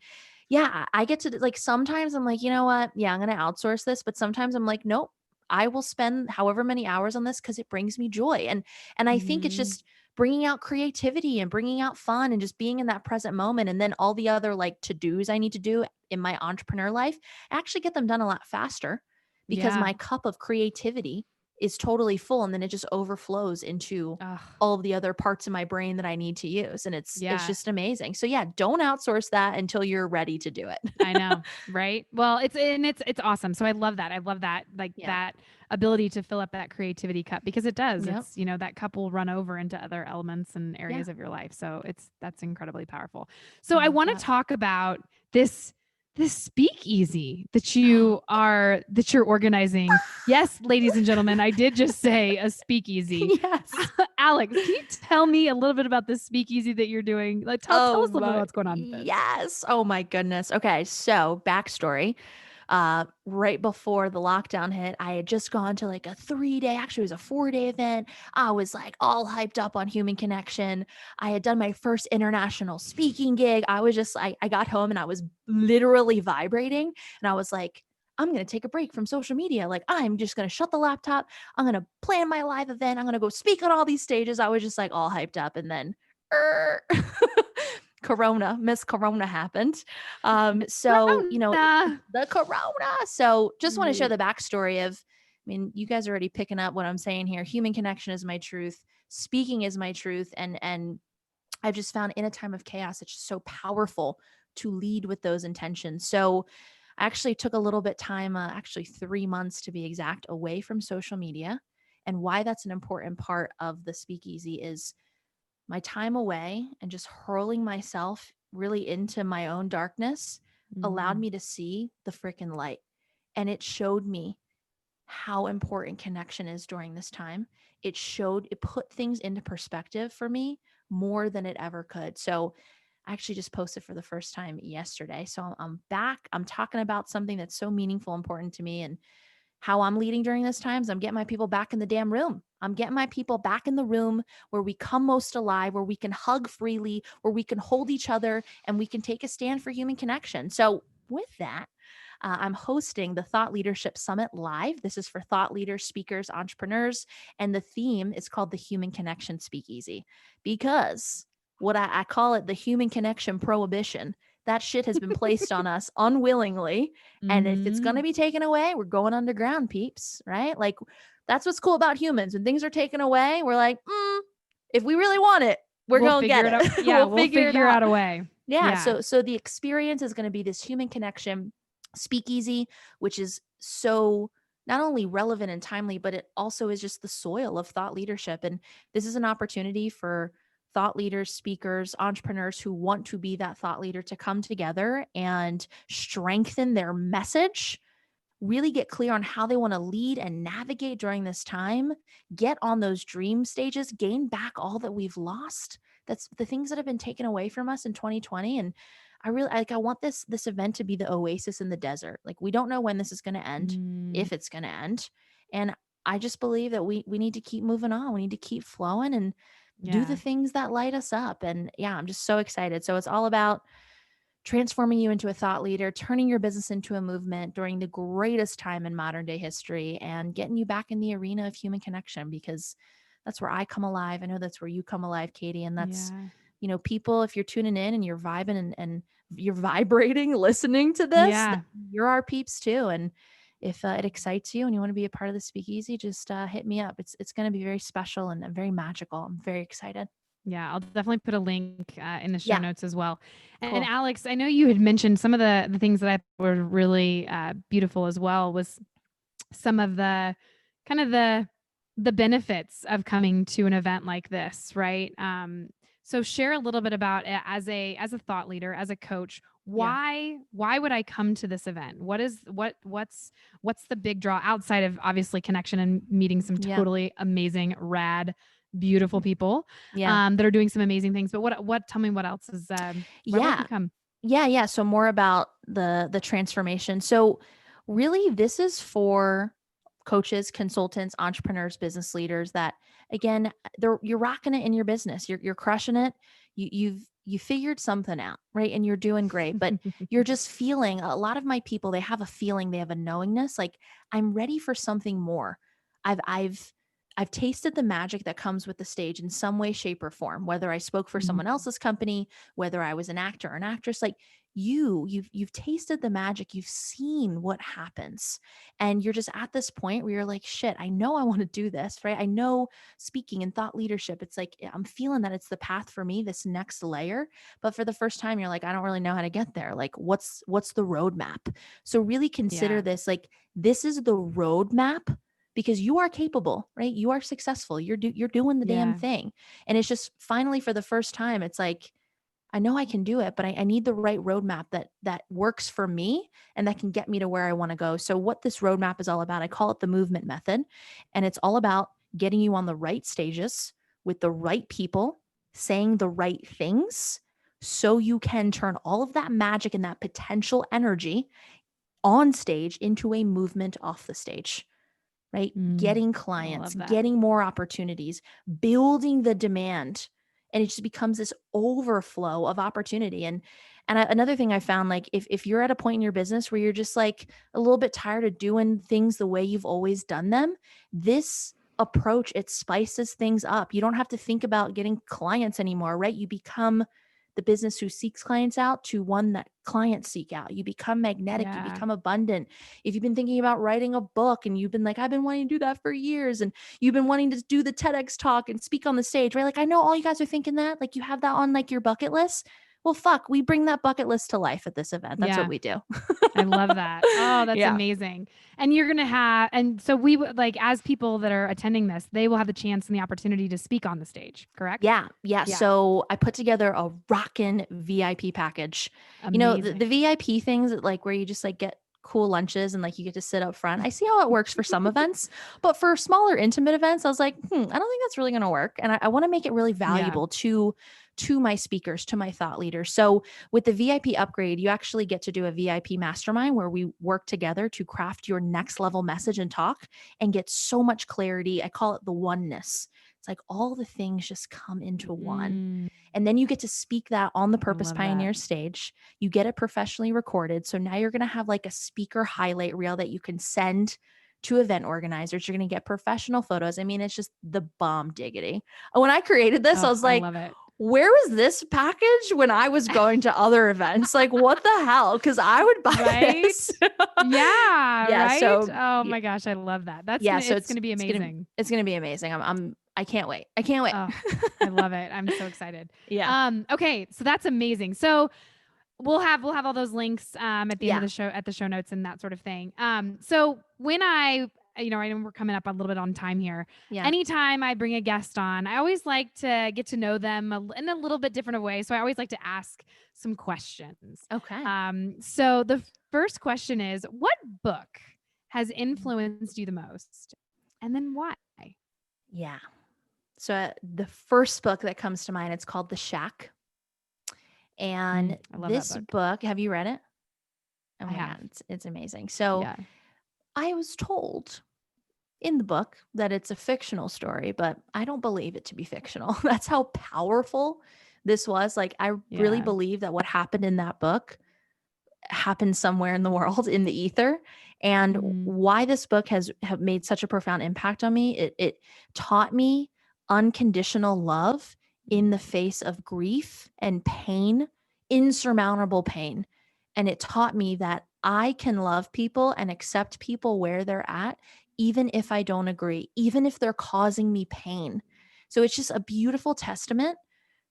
yeah, I get to like sometimes I'm like, you know what? Yeah, I'm going to outsource this, but sometimes I'm like, nope. I will spend however many hours on this cuz it brings me joy. And I think it's Mhm. just bringing out creativity and bringing out fun and just being in that present moment and then all the other like to-dos I need to do in my entrepreneur life, I actually get them done a lot faster because Yeah. my cup of creativity is totally full and then it just overflows into Ugh. all of the other parts of my brain that I need to use and it's Yeah. just amazing. So yeah, don't outsource that until you're ready to do it. I know, right? Well, it's awesome. So I love that. I love that, like Yeah. that ability to fill up that creativity cup because it does. Yep. It's, that cup will run over into other elements and Yeah. areas of your life. So that's incredibly powerful. So I I love want to that. talk about this speakeasy that you're organizing. Yes, ladies and gentlemen, I did just say a speakeasy. Yes. Alex, can you tell me a little bit about this speakeasy that you're doing? Like tell Oh us a little bit about my what's going on with this. yes. Oh my goodness. Okay, so backstory. right before the lockdown hit. I had just gone to like a 3-day, actually it was a 4-day event. I was like all hyped up on human connection. I had done my first international speaking gig. I was just like, I got home and I was literally vibrating. And I was like, I'm going to take a break from social media. Like, I'm just going to shut the laptop. I'm going to plan my live event. I'm going to go speak on all these stages. I was just like all hyped up. And then Miss Corona happened. So, Corona. the Corona. So just want to share Yeah. the backstory of, I mean, you guys are already picking up what I'm saying here. Human connection is my truth. Speaking is my truth. And I've just found in a time of chaos, it's just so powerful to lead with those intentions. So I actually took a little bit time, actually 3 months to be exact, away from social media. And why that's an important part of the speakeasy is my time away and just hurling myself really into my own darkness allowed Mm. me to see the freaking light. And it showed me how important connection is during this time. It put things into perspective for me more than it ever could. So I actually just posted for the first time yesterday. So I'm back. I'm talking about something that's so meaningful, important to me. And how I'm leading during this time is I'm getting my people back in the damn room. I'm getting my people back in the room where we come most alive, where we can hug freely, where we can hold each other, and we can take a stand for human connection. So, with that, I'm hosting the Thought Leadership Summit live. This is for thought leaders, speakers, entrepreneurs. And the theme is called the Human Connection Speakeasy because what I call it the human connection prohibition. That shit has been placed on us unwillingly. And if it's going to Mhm. be taken away, we're going underground, peeps, right? Like, that's what's cool about humans. When things are taken away, we're like, if we really want it, we're We'll going to get figure it out. it. Yeah, We'll we'll figure it figure out. out a way. Yeah. Yeah. So the experience is going to be this human connection speakeasy, which is so not only relevant and timely, but it also is just the soil of thought leadership. And this is an opportunity for thought leaders, speakers, entrepreneurs who want to be that thought leader to come together and strengthen their message, really get clear on how they want to lead and navigate during this time, get on those dream stages, gain back all that we've lost. That's the things that have been taken away from us in 2020. And I want this event to be the oasis in the desert. Like, we don't know when this is going to end, Mm, if it's going to end. And I just believe that we need to keep moving on. We need to keep flowing and do the yeah. things that light us up. And yeah, I'm just so excited. So it's all about transforming you into a thought leader, turning your business into a movement during the greatest time in modern day history, and getting you back in the arena of human connection because that's where I come alive. I know that's where you come alive, Katie. And that's, Yeah. people, if you're tuning in and you're vibing and you're vibrating, listening to this, Yeah. you're our peeps too. And if it excites you and you want to be a part of the speakeasy, just hit me up. It's going to be very special and very magical. I'm very excited. Yeah, I'll definitely put a link in the show Yeah, notes as well. And cool. Alex, I know you had mentioned some of the things that I thought were really beautiful as well was some of the kind of the benefits of coming to an event like this, right? So share a little bit about it as a thought leader, as a coach. Yeah. Why would I come to this event? What's the big draw outside of obviously connection and meeting some Yeah. totally amazing, rad, beautiful people Yeah. that are doing some amazing things. But what? Tell me what else is. Why would you Yeah. come? Yeah. So more about the transformation. So really this is for coaches, consultants, entrepreneurs, business leaders that, again, you're rocking it in your business. You're crushing it. You figured something out, right? And you're doing great, but you're just feeling, a lot of my people, they have a feeling, they have a knowingness like, I'm ready for something more. I've tasted the magic that comes with the stage in some way, shape, or form, whether I spoke for Mhm. someone else's company, whether I was an actor or an actress. Like, you've tasted the magic, you've seen what happens, and you're just at this point where you're like, shit, I know I want to do this, right? I know speaking and thought leadership, it's like, I'm feeling that it's the path for me, this next layer. But for the first time, you're like, I don't really know how to get there. Like, what's the roadmap? So really consider Yeah. this, like, this is the roadmap, because you are capable, right? You are successful. You're doing the damn Yeah. thing. And it's just finally, for the first time, it's like, I know I can do it, but I need the right roadmap that works for me and that can get me to where I want to go. So what this roadmap is all about, I call it the movement method. And it's all about getting you on the right stages with the right people, saying the right things so you can turn all of that magic and that potential energy on stage into a movement off the stage, right? Getting I clients, love that. getting more opportunities, building the demand. And it just becomes this overflow of opportunity. And another thing I found, like if you're at a point in your business where you're just like a little bit tired of doing things the way you've always done them, this approach, it spices things up. You don't have to think about getting clients anymore, right? You become the business who seeks clients out to one that clients seek out. You become magnetic, you Yeah. become abundant. If you've been thinking about writing a book and you've been like, I've been wanting to do that for years, and you've been wanting to do the TEDx talk and speak on the stage, right? Like, I know all you guys are thinking that, like, you have that on like your bucket list. Well, fuck, we bring that bucket list to life at this event. That's what Yeah. we do. I love that. Oh, that's Yeah. amazing. And you're going to have, and so we would like, as people that are attending this, they will have the chance and the opportunity to speak on the stage, correct? Yeah. Yeah. Yeah. So I put together a rockin' VIP package. You know, the Amazing. VIP things that, like, where you just like get cool lunches and like you get to sit up front. I see how it works for some events, but for smaller intimate events, I was like, I don't think that's really going to work. And I want to make it really Yeah. valuable to my speakers, to my thought leaders. So with the VIP upgrade, you actually get to do a VIP mastermind where we work together to craft your next level message and talk and get so much clarity. I call it the oneness. It's like all the things just come into one. Mm, And then you get to speak that on the I Purpose love that. Pioneer stage. You get it professionally recorded. So now you're going to have like a speaker highlight reel that you can send to event organizers. You're going to get professional photos. I mean, it's just the bomb diggity. When I created this, I Oh, was I like, love it. where was this package when I was going to other events? Like, what the hell? Because I would buy Right? this. Yeah. Yeah. Right. So Oh my gosh. I love that. yeah. So It's going to be amazing. it's gonna be amazing. I can't wait. I can't wait. Oh, I love it. I'm so excited. Yeah. Okay. So that's amazing. So we'll have all those links at the end of Yeah. the show, at the show notes and that sort of thing. So when I know we're coming up a little bit on time here. Yeah. Anytime I bring a guest on, I always like to get to know them in a little bit different way. So I always like to ask some questions. Okay. So the first question is, what book has influenced you the most, and then why? Yeah. So the first book that comes to mind, it's called The Shack. And I love that this book. book, have you read it? Oh I my have. God, it's amazing. So Yeah. I was told in the book that it's a fictional story, but I don't believe it to be fictional. That's how powerful this was. Like, I really Yeah. believe that what happened in that book happened somewhere in the world, in the ether. And Mm, why this book have made such a profound impact on me, it taught me unconditional love in the face of grief and pain, insurmountable pain. And it taught me that I can love people and accept people where they're at, even if I don't agree, even if they're causing me pain. So it's just a beautiful testament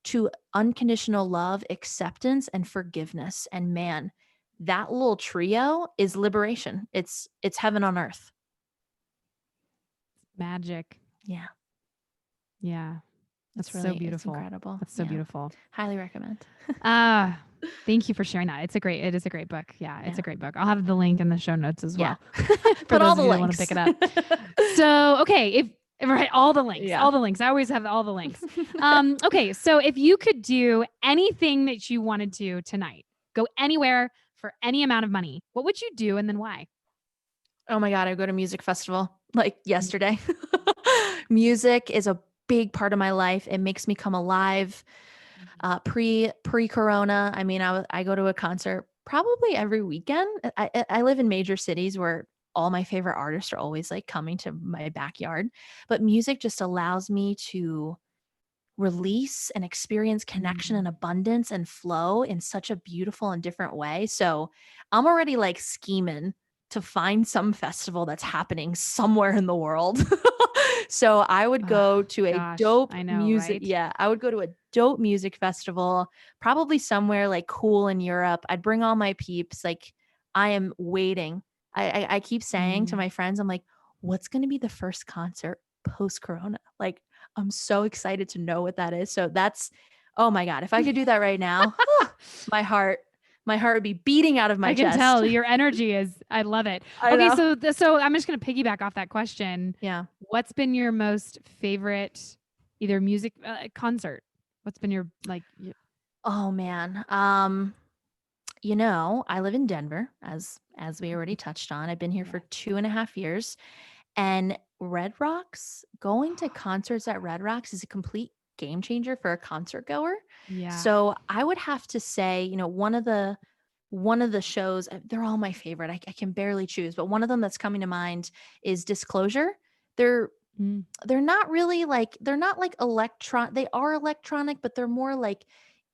to unconditional love, acceptance, and forgiveness. And man, that little trio is liberation. It's heaven on earth. magic. Yeah. Yeah. That's so It's beautiful. incredible. That's so Yeah. beautiful. Highly recommend. Thank you for sharing that. It is a great book. Yeah, it's Yeah. a great book. I'll have the link in the show notes as Yeah. well. For Put those all of the you that want to links. pick it up. So, okay, if right, all the links, Yeah. all the links. I always have all the links. Okay, so if you could do anything that you wanted to tonight, go anywhere for any amount of money, what would you do and then why? Oh my God, I go to music festival like yesterday. Music is a big part of my life. It makes me come alive. Pre corona, I mean, I go to a concert probably every weekend. I live in major cities where all my favorite artists are always like coming to my backyard, but music just allows me to release and experience connection and abundance and flow in such a beautiful and different way. So I'm already like scheming to find some festival that's happening somewhere in the world. So I would go to a Gosh, dope I know, music. right? Yeah, I would go to a dope music festival, probably somewhere like cool in Europe. I'd bring all my peeps. Like, I am waiting. I keep saying to Mm. my friends, I'm like, what's going to be the first concert post Corona? Like, I'm so excited to know what that is. So that's, oh my God, if I could do that right now, my heart would be beating out of my I can chest. tell your energy is. I love it. I Okay, know. so I'm just gonna piggyback off that question. Yeah. What's been your most favorite either music concert? What's been your Oh man. You know, I live in Denver, as as we already touched on. I've been here Yeah. for 2.5 years. And Red Rocks, going to concerts at Red Rocks is a complete game changer for a concert goer. Yeah. So I would have to say, one of the shows, they're all my favorite. I can barely choose, but one of them that's coming to mind is Disclosure. They're Mm. they're not really like they're not like they are electronic, but they're more like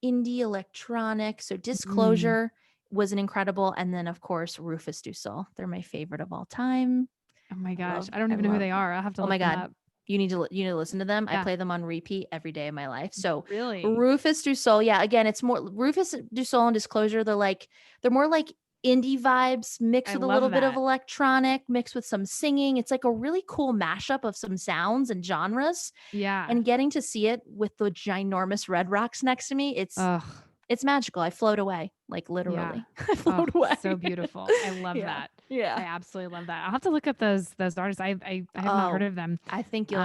indie electronic. So Mm. Disclosure was an incredible, and then of course Rufus Du Sol. They're my favorite of all time. Oh my I gosh. love I don't I even know who love they are. I'll have to Oh my look them god. up. You need to listen to them. I Yeah. play them on repeat every day of my life. So Really? Rufus Du Sol, yeah, again, it's more Rufus Du Sol and Disclosure. They're more like indie vibes mixed I with a love little bit of that. electronic, mixed with some singing. It's like a really cool mashup of some sounds and genres. Yeah. And getting to see it with the ginormous Red Rocks next to me, Ugh. it's magical. I float away, like Yeah. literally. I Oh, float away. so beautiful. I love Yeah. that. Yeah. I absolutely love that. I'll have to look up those artists. I have not heard Oh, of them. I think you'll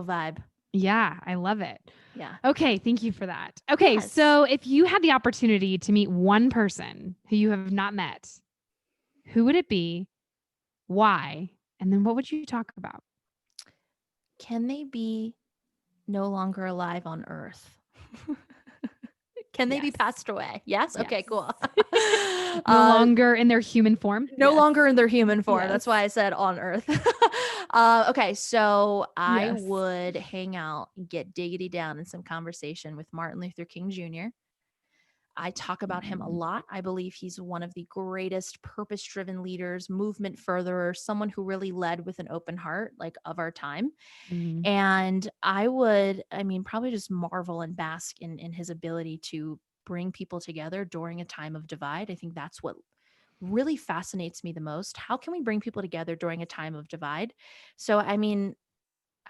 vibe. Yeah, I love it. Yeah. Okay, thank you for that. Okay, Yes. so if you had the opportunity to meet one person who you have not met, who would it be? Why? And then what would you talk about? Can they be no longer alive on Earth? Can they be Yes. passed away? Yes. Okay, Yes. cool. No uh, longer in their human form? no Yes. longer in their human form. Yes. That's why I said on Earth. Okay, so I Yes. would hang out, get diggity down in some conversation with Martin Luther King Jr. I talk about him a Mm. lot. I believe he's one of the greatest purpose driven leaders, movement furtherer, someone who really led with an open heart, like of our time. Mhm. And I mean, probably just marvel and bask in his ability to bring people together during a time of divide. I think that's what really fascinates me the most. How can we bring people together during a time of divide? So, I mean,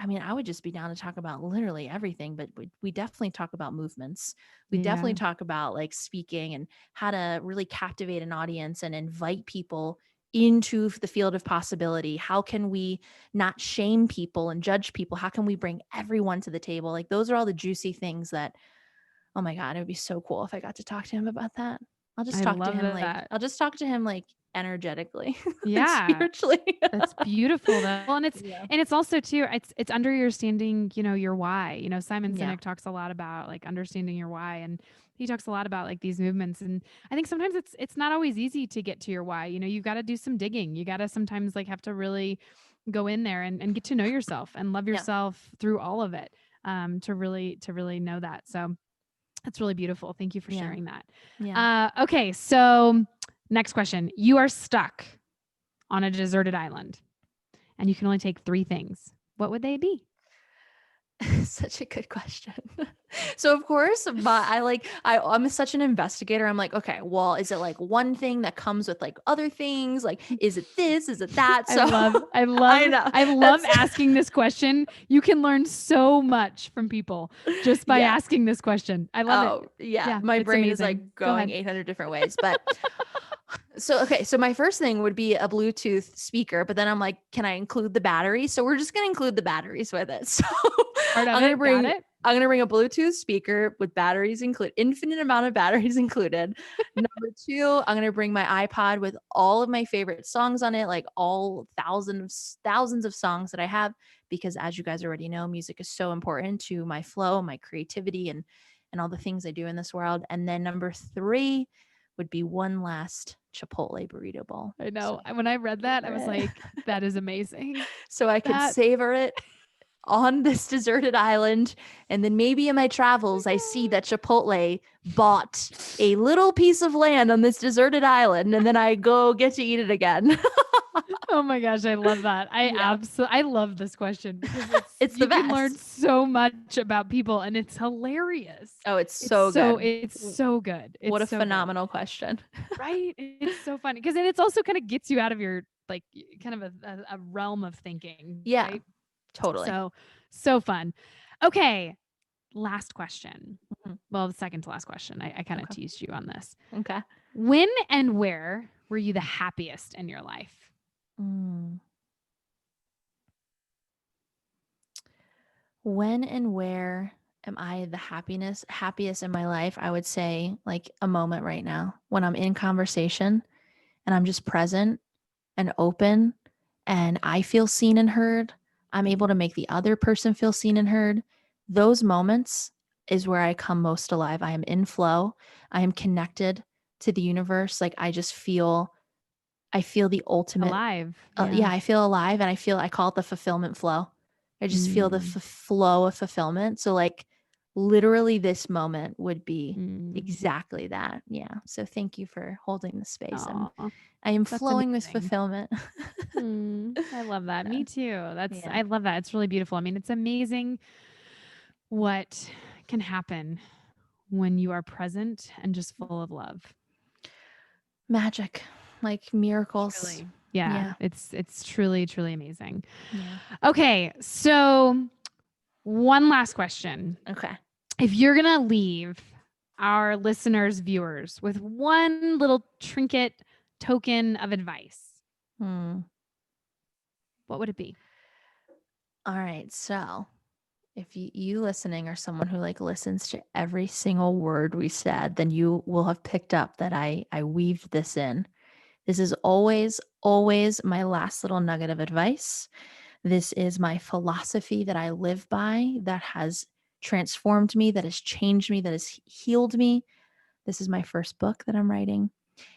I would just be down to talk about literally everything, but we definitely talk about movements. We definitely Yeah. talk about like speaking and how to really captivate an audience and invite people into the field of possibility. How can we not shame people and judge people? How can we bring everyone to the table? Like those are all the juicy things that, oh my God, it would be so cool if I got to talk to him about that. I love that. I'll just talk to him like energetically and Yeah. spiritually. That's beautiful though. Well, and it's Yeah. and it's also too it's under your standing, your why. Simon Yeah. Sinek talks a lot about like understanding your why, and he talks a lot about like these movements, and I think sometimes it's not always easy to get to your why. You've got to do some digging. You got to sometimes like have to really go in there and get to know yourself and love Yeah. yourself through all of it to really know that. So that's really beautiful. Thank you for Yeah. sharing that. Yeah. Okay, so next question. You are stuck on a deserted island and you can only take 3 things. What would they be? Such a good question. So of course, but I'm such an investigator. I'm like, okay, well, is it like one thing that comes with like other things? Like, is it this? Is it that? I So love I I love know I love that's asking this question. You can learn so much from people just by yeah. asking this question. I love it. Oh yeah, Yeah, my it's brain is amazing. like Go going ahead. 800 different ways. But so okay, so my first thing would be a Bluetooth speaker, but then I'm like, can I include the battery? So we're just gonna include the batteries with it. So Part of I'm gonna it. Got bring it. I'm gonna bring a Bluetooth speaker with batteries included, infinite amount of batteries included. Number two, I'm gonna bring my iPod with all of my favorite songs on it, like all thousands of songs that I have, because as you guys already know, music is so important to my flow, my creativity, and all the things I do in this world. And then number three would be one last Chipotle burrito bowl. I So know. I When I read that, I savor was it. like, that is amazing. So I could That savor it on this deserted island. And then maybe in my travels, I see that Chipotle bought a little piece of land on this deserted island, and then I go get to eat it again. Oh my gosh, I love that. Yeah. I love this question because it's It's the you can learn best. so much about people and it's hilarious. Oh, it's It's so so good. it's so good. What It's a so good. phenomenal question. Right? It's so funny because then it's also kind of gets you out of your like kind of a realm of thinking, Yeah, right? totally. So fun. Okay, last question. Mhm. Well, the second to last question. I kind of Okay. teased you on this. Okay. When and where were you the happiest in your life? Mm. When and where am I the happiest in my life? I would say like a moment right now when I'm in conversation and I'm just present and open, and I feel seen and heard, I'm able to make the other person feel seen and heard. Those moments is where I come most alive. I am in flow. I am connected to the universe. Like I feel the ultimate, Alive. yeah, Yeah. I feel alive, and I call it the fulfillment flow. I just feel the Mm, flow of fulfillment. So like literally this moment would be mm. exactly that. Yeah. So thank you for holding the space. Aw, I am that's flowing with amazing. fulfillment. I love that. Me too. Yeah. I love that. It's really beautiful. I mean, it's amazing what can happen when you are present and just full of love. Magic, like miracles. Truly. Yeah, Yeah. it's truly, truly amazing. Yeah. Okay, so one last question. Okay. If you're gonna leave our listeners, viewers, with one little trinket token of advice, Hmm. what would it be? All right. So if you listening are someone who like listens to every single word we said, then you will have picked up that I weaved this in. This is always my last little nugget of advice. This is my philosophy that I live by, that has transformed me, that has changed me, that has healed me. This is my first book that I'm writing.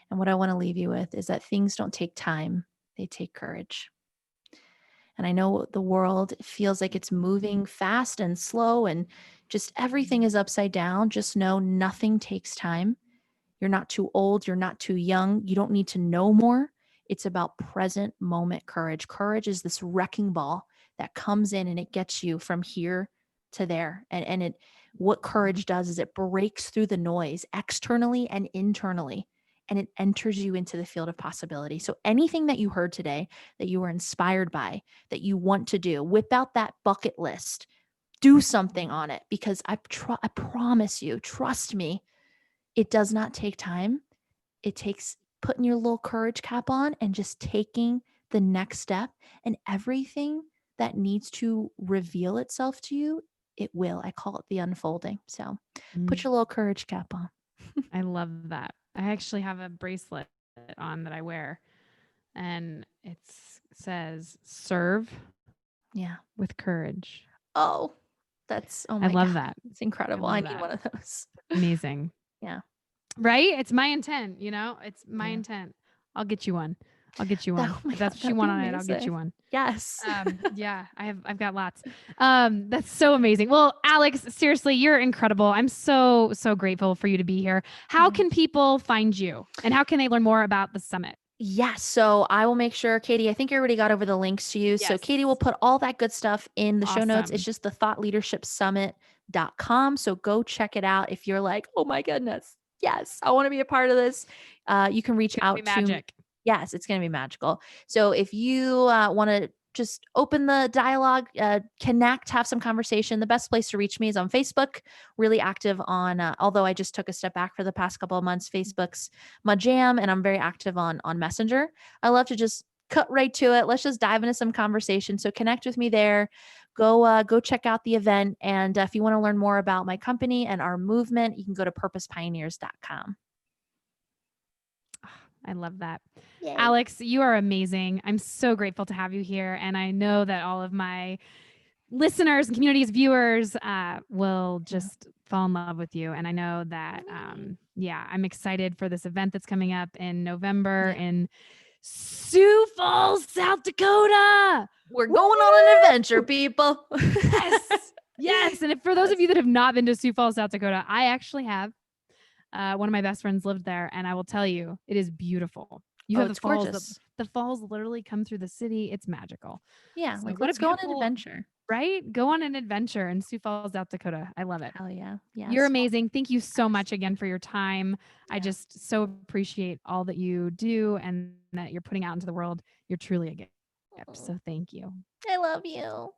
And what I want to leave you with is that things don't take time, they take courage. And I know the world feels like it's moving fast and slow and just everything is upside down. Just know nothing takes time. You're not too old. You're not too young. You don't need to know more. It's about present moment courage. Courage is this wrecking ball that comes in and it gets you from here to there. And what courage does is it breaks through the noise externally and internally, and it enters you into the field of possibility. So anything that you heard today that you were inspired by, that you want to do, whip out that bucket list, do something on it, because I promise you, trust me, it does not take time. It takes putting your little courage cap on and just taking the next step, and everything that needs to reveal itself to you, it will. I call it the unfolding. So put Mm, your little courage cap on. I love that. I actually have a bracelet on that I wear, and it says "Serve Yeah. with courage." Oh, oh I my God. love that. It's I incredible. I love need that. one of those. Amazing. Yeah. Right? It's my intent, It's my Yeah. intent. I'll get you one. I'll get you one. Oh my If God. that's what you That'd be want on it, I'll get amazing. you one. Yes. Yeah, I've got lots. That's so amazing. Well, Alex, seriously, you're incredible. I'm so, so grateful for you to be here. How Yeah. can people find you and how can they learn more about the summit? Yes. So I will make sure, Katie, I think you already got over the links to you. So Yes. Katie will put all that good stuff in the show notes. It's Awesome. just the thoughtleadershipsummit.com. So go check it out. If you're like, oh my goodness, yes, I want to be a part of this, you can reach It's gonna be out to me. magic. Yes, it's going to be magical. So if you want to just open the dialogue, connect, have some conversation, the best place to reach me is on Facebook. Really active on, although I just took a step back for the past couple of months, Facebook's my jam, and I'm very active on Messenger. I love to just cut right to it. Let's just dive into some conversation. So connect with me there. Go check out the event, and if you want to learn more about my company and our movement, you can go to purposepioneers.com. I love that. Yay. Alex, you are amazing. I'm so grateful to have you here. And I know that all of my listeners and communities, viewers will Yeah. just fall in love with you. And I know that, yeah, I'm excited for this event that's coming up in November Yeah. in Sioux Falls, South Dakota. We're Woo! going on an adventure, people. Yes. Yes. And for those of you that have not been to Sioux Falls, South Dakota, I actually have. One of my best friends lived there, and I will tell you, it is beautiful. You Oh, have the it's falls. gorgeous. The falls literally come through the city. It's magical. Yeah, So like what a let's go on an beautiful, adventure. right? Go on an adventure in Sioux Falls, South Dakota. I love it. Hell yeah. You're Yes. amazing. Thank you so much again for your time. I Yeah. just so appreciate all that you do and that you're putting out into the world. You're truly a gift. Oh, So thank you. I love you.